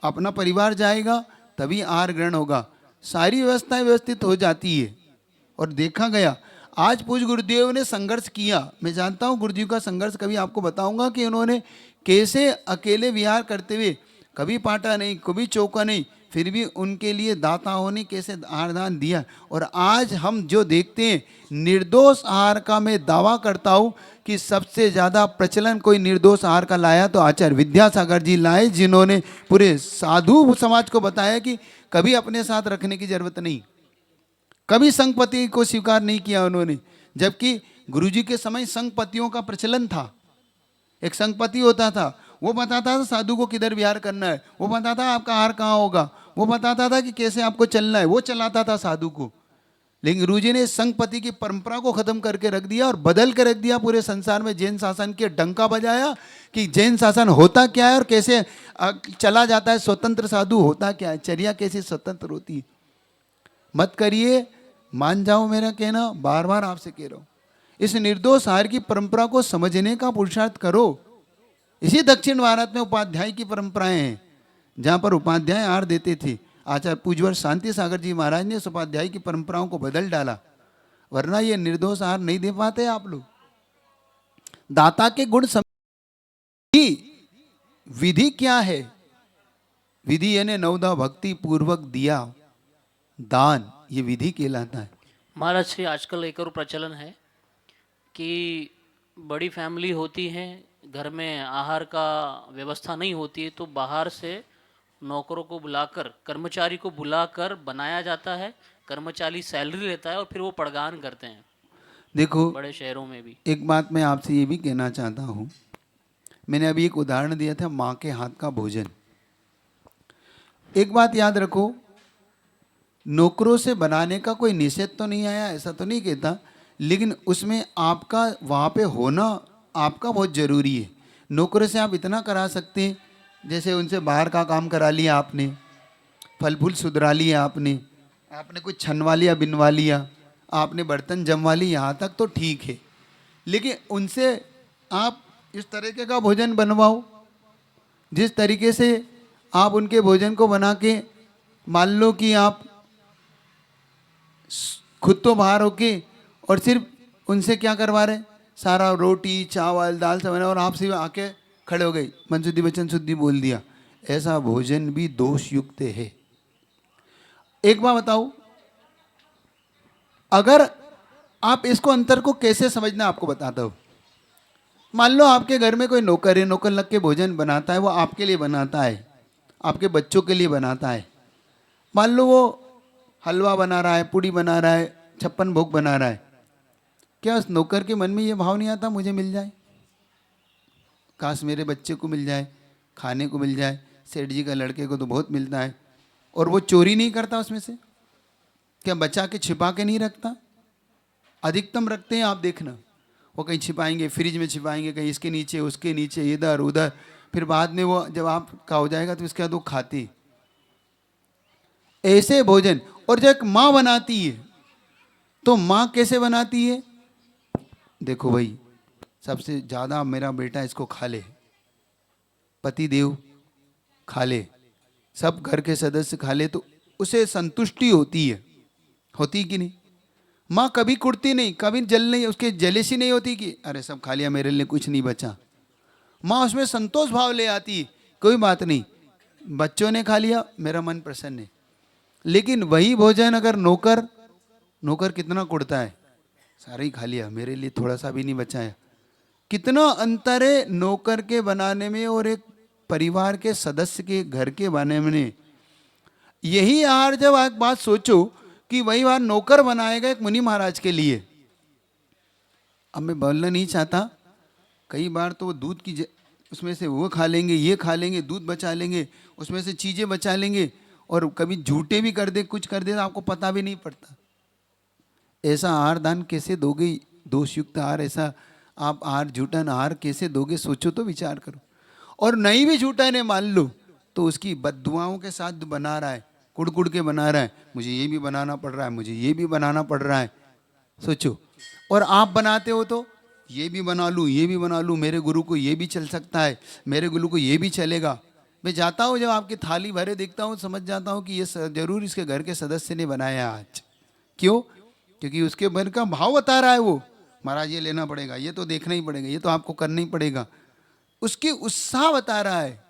अपना परिवार जाएगा तभी आहार ग्रहण होगा, सारी व्यवस्थाएं व्यवस्थित हो जाती है। और देखा गया आज पूज्य गुरुदेव ने संघर्ष किया, मैं जानता हूँ गुरुजी का संघर्ष, कभी आपको बताऊंगा कि उन्होंने कैसे अकेले विहार करते हुए, कभी पाटा नहीं कभी चौका नहीं, फिर भी उनके लिए दाताओं ने कैसे आहारदान दिया। और आज हम जो देखते हैं निर्दोष आहार का, मैं दावा करता हूँ कि सबसे ज़्यादा प्रचलन कोई निर्दोष आहार का लाया तो आचार्य विद्यासागर जी लाए, जिन्होंने पूरे साधु समाज को बताया कि कभी अपने साथ रखने की जरूरत नहीं, कभी संगपति को स्वीकार नहीं किया उन्होंने। जबकि गुरुजी के समय संगपतियों का प्रचलन था, एक संगपति होता था, वो बताता था साधु को किधर विहार करना है, वो बताता था आपका आहार कहाँ होगा, वो बताता था कि कैसे आपको चलना है, वो चलाता था साधु को। लेकिन गुरुजी ने संगपति की परंपरा को खत्म करके रख दिया और बदल के रख दिया पूरे संसार में, जैन शासन के डंका बजाया कि जैन शासन होता क्या है और कैसे चला जाता है, स्वतंत्र साधु होता क्या है, चर्या कैसे स्वतंत्र होती है। मत करिए, मान जाओ मेरा कहना, बार बार आपसे कह रहा हूं, इस निर्दोष आहार की परंपरा को समझने का पुरुषार्थ करो। इसी दक्षिण भारत में उपाध्याय की परंपराएं हैं, जहां पर उपाध्याय आहार देते थे। आचार्य पूज्यवर शांति सागर जी महाराज ने उपाध्याय की परंपराओं को बदल डाला, वरना ये निर्दोष आहार नहीं दे पाते आप लोग। दाता के गुण विधि क्या है, विधि यानी नवदा भक्ति पूर्वक दिया दान, ये विधि कहलाता है। महाराज श्री आजकल एक और प्रचलन है कि बड़ी फैमिली होती है, घर में आहार का व्यवस्था नहीं होती है, तो बाहर से नौकरों को बुलाकर, कर्मचारी को बुलाकर बनाया जाता है, कर्मचारी सैलरी लेता है और फिर वो पड़गान करते हैं देखो बड़े शहरों में भी। एक बात मैं आपसे ये भी कहना चाहता हूँ, मैंने अभी एक उदाहरण दिया था माँ के हाथ का भोजन। एक बात याद रखो, नौकरों से बनाने का कोई निषेध तो नहीं आया, ऐसा तो नहीं कहता, लेकिन उसमें आपका वहाँ पे होना आपका बहुत ज़रूरी है। नौकरों से आप इतना करा सकते हैं, जैसे उनसे बाहर का काम करा लिया आपने, फल फूल सुधरा लिया आपने, आपने कुछ छनवा लिया बिनवा लिया, आपने बर्तन जमवा ली, यहाँ तक तो ठीक है। लेकिन उनसे आप इस तरीके का भोजन बनवाओ जिस तरीके से आप उनके भोजन को बना के, मान लो कि आप खुद तो बाहर होके और सिर्फ उनसे क्या करवा रहे, सारा रोटी चावल दाल सब बना और आप सिर्फ आके खड़े हो गए, मन शुद्धि वचन शुद्धि बोल दिया, ऐसा भोजन भी दोष युक्त है। एक बात बताओ, अगर आप इसको अंतर को कैसे समझना आपको बताता हूं। मान लो आपके घर में कोई नौकर है, नौकर लग के भोजन बनाता है, वो आपके लिए बनाता है, आपके बच्चों के लिए बनाता है। मान लो वो हलवा बना रहा है, पूड़ी बना रहा है, 56 भोग बना रहा है, क्या उस नौकर के मन में ये भाव नहीं आता मुझे मिल जाए, काश मेरे बच्चे को मिल जाए, खाने को मिल जाए, सेठ जी का लड़के को तो बहुत मिलता है। और वो चोरी नहीं करता उसमें से, क्या बचा के छिपा के नहीं रखता, अधिकतम रखते हैं आप देखना, वो कहीं छिपाएंगे, फ्रिज में छिपाएंगे, कहीं इसके नीचे उसके नीचे इधर उधर, फिर बाद में वो जब आपका हो जाएगा तो इसके बाद वो खाते। ऐसे भोजन, और जब एक माँ बनाती है तो माँ कैसे बनाती है? देखो भाई, सबसे ज़्यादा मेरा बेटा इसको खा ले, पति देव खा ले, सब घर के सदस्य खा ले, तो उसे संतुष्टि होती कि नहीं? माँ कभी कुड़ती नहीं, कभी जल नहीं, उसके जेलेसी नहीं होती कि अरे सब खा लिया, मेरे लिए कुछ नहीं बचा। माँ उसमें संतोष भाव ले आती है, कोई बात नहीं, बच्चों ने खा लिया, मेरा मन प्रसन्न है। लेकिन वही भोजन अगर नौकर कितना कुड़ता है, सारा ही खा लिया, मेरे लिए थोड़ा सा भी नहीं बचाया। कितना अंतर है नौकर के बनाने में और एक परिवार के सदस्य के घर के बनाने में। यही आहार जब आप बात सोचो कि वही बार नौकर बनाएगा एक मुनि महाराज के लिए। अब मैं बोलना नहीं चाहता, कई बार तो वो दूध की उसमें से वो खा लेंगे, ये खा लेंगे, दूध बचा लेंगे, उसमें से चीज़ें बचा लेंगे, और कभी झूठे भी कर दे, कुछ कर दे, तो आपको पता भी नहीं पड़ता। ऐसा आहार दान कैसे दोगे? दोषयुक्त आहार, ऐसा आप आहार झूठा आहार कैसे दोगे? सोचो तो, विचार करो। और नहीं भी झूठा ने मान लो तो उसकी बद्दुआओं के साथ बना रहा है, कुड़ के बना रहा है, मुझे ये भी बनाना पड़ रहा है, मुझे ये भी बनाना पड़ रहा है। सोचो, और आप बनाते हो तो ये भी बना लूँ, ये भी बना लूँ, मेरे गुरु को ये भी चल सकता है, मेरे गुरु को ये भी चलेगा। मैं जाता हूँ, जब आपकी थाली भरे देखता हूँ, समझ जाता हूँ कि ये जरूर इसके घर के सदस्य ने बनाया आज। क्यों? क्योंकि उसके मन का भाव बता रहा है वो, महाराज ये लेना पड़ेगा, ये तो देखना ही पड़ेगा, ये तो आपको करना ही पड़ेगा, उसकी उत्साह बता रहा है।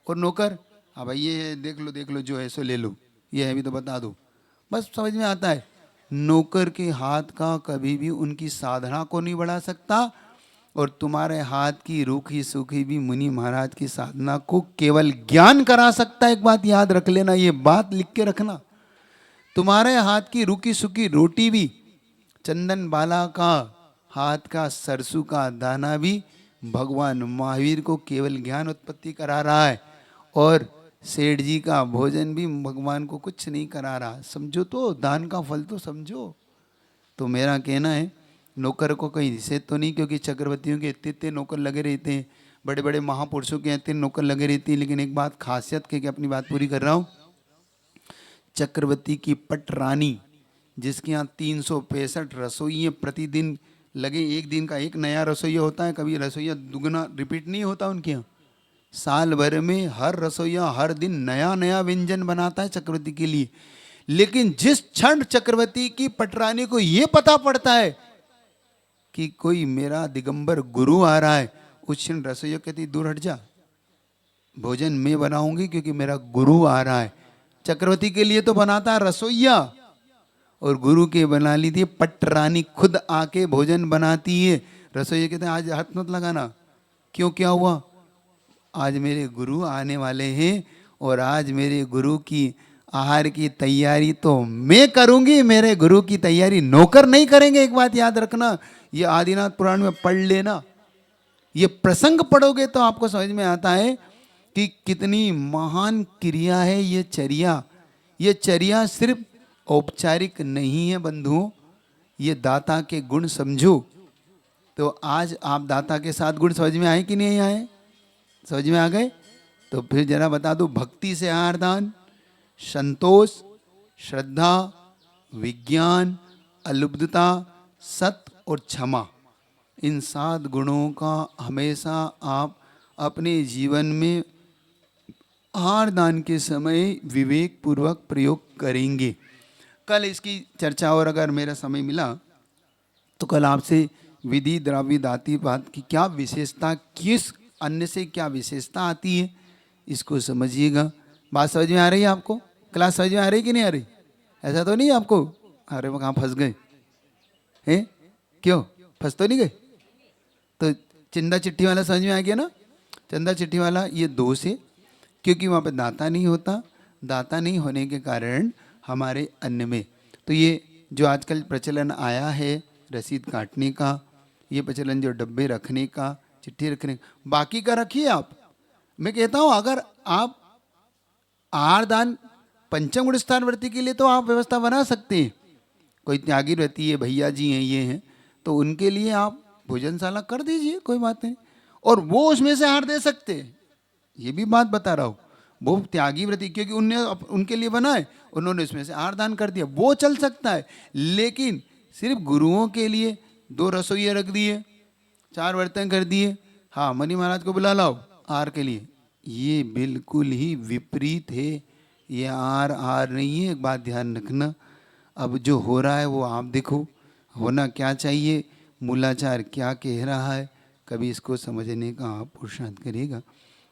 और नौकर, हाँ भाई ये देख लो जो है सो ले लो, ये है भी तो बता दो, बस समझ में आता है। नौकर के हाथ का कभी भी उनकी साधना को नहीं बढ़ा सकता, और तुम्हारे हाथ की रूखी सूखी भी मुनि महाराज की साधना को केवल ज्ञान करा सकता है। एक बात याद रख लेना, ये बात लिख के रखना, तुम्हारे हाथ की रूखी सूखी रोटी भी, चंदन बाला का हाथ का सरसों का दाना भी भगवान महावीर को केवल ज्ञान उत्पत्ति करा रहा है, और सेठ जी का भोजन भी भगवान को कुछ नहीं करा रहा। समझो तो, दान का फल तो समझो। तो मेरा कहना है, नौकर को कहीं निषेध तो नहीं, क्योंकि चक्रवर्तियों के इतने नौकर लगे रहते हैं, बड़े बड़े महापुरुषों के इतने नौकर लगे रहते हैं। लेकिन एक बात खासियत के, अपनी बात पूरी कर रहा हूँ, चक्रवर्ती की पट रानी, जिसके यहाँ 365 रसोइये प्रतिदिन लगे, एक दिन का एक नया रसोईया होता है, कभी रसोईया दुगना रिपीट नहीं होता उनके यहाँ। साल भर में हर रसोईया हर दिन नया नया व्यंजन बनाता है चक्रवर्ती के लिए। लेकिन जिस क्षण चक्रवर्ती की पटरानी को ये पता पड़ता है कि कोई मेरा दिगंबर गुरु आ रहा है, उस क्षण रसोईया कहती दूर हट जा, भोजन मैं बनाऊंगी क्योंकि मेरा गुरु आ रहा है। चक्रवर्ती के लिए तो बनाता है रसोईया, और गुरु के बना ली थी पटरानी, खुद आके भोजन बनाती है। रसोईया कहते हैं आज हाथ मत लगाना, क्यों, क्या हुआ? आज मेरे गुरु आने वाले हैं, और आज मेरे गुरु की आहार की तैयारी तो मैं करूंगी, मेरे गुरु की तैयारी नौकर नहीं करेंगे। एक बात याद रखना, ये आदिनाथ पुराण में पढ़ लेना, ये प्रसंग पढ़ोगे तो आपको समझ में आता है कि कितनी महान क्रिया है ये चर्या। ये चर्या सिर्फ औपचारिक नहीं है बंधुओं, ये दाता के गुण समझो। तो आज आप दाता के साथ गुण समझ में आए कि नहीं आए? समझ में आ गए? तो फिर जरा बता दो, भक्ति से आहार दान, संतोष, श्रद्धा, विज्ञान, अलुब्धता, सत्य और क्षमा, इन 7 गुणों का हमेशा आप अपने जीवन में आहार दान के समय विवेक पूर्वक प्रयोग करेंगे। कल इसकी चर्चा, और अगर मेरा समय मिला तो कल आपसे विधि द्रव्य दाती बात की क्या विशेषता, किस अन्न से क्या विशेषता आती है, इसको समझिएगा। बात समझ में आ रही है आपको? क्लास समझ में आ रही कि नहीं आ रही? ऐसा तो नहीं आपको? अरे वो कहाँ फंस गए हैं? क्यों फंस तो नहीं गए? तो चंदा चिट्ठी वाला समझ में आ गया ना? चंदा चिट्ठी वाला ये दोष है, क्योंकि वहाँ पे दाता नहीं होता। दाता नहीं होने के कारण हमारे अन्न में, तो ये जो आजकल प्रचलन आया है रसीद काटने का, ये प्रचलन जो डब्बे रखने का, चिट्ठी रखने का, बाकी का रखिए आप। मैं कहता हूँ अगर आप आहार दान पंचम गुण स्थान व्रती के लिए तो आप व्यवस्था बना सकते हैं। कोई त्यागी रहती है, भैया जी हैं, ये हैं, तो उनके लिए आप भोजनशाला कर दीजिए, कोई बात नहीं, और वो उसमें से आहार दे सकते हैं। ये भी बात बता रहा हूँ, वो त्यागी व्रती क्योंकि उनने उनके लिए बनाए, उन्होंने उसमें से आहार दान कर दिया, वो चल सकता है। लेकिन सिर्फ गुरुओं के लिए 2 रसोइये रख दिए, 4 बर्तन कर दिए, हाँ मनी महाराज को बुला लाओ आर के लिए। ये बिल्कुल ही विपरीत है। ये आर आर नहीं है, एक बात ध्यान रखना। अब जो हो रहा है वो आप देखो, होना क्या चाहिए, मूलाचार क्या कह रहा है, कभी इसको समझने का आप पुरुषार्थ करिएगा।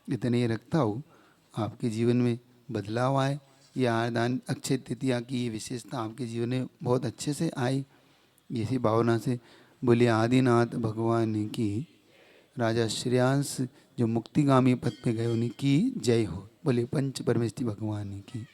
इतने ही रखता हूँ, आपके जीवन में बदलाव आए। ये आरदान अक्षय तृतीया की ये विशेषता आपके जीवन में बहुत अच्छे से आई, इसी भावना से बोलिए आदिनाथ भगवान की, राजा श्रेयांश जो मुक्तिगामी पद पे गए उन्हीं की जय हो। बोलिए पंच परमेष्टि भगवान की।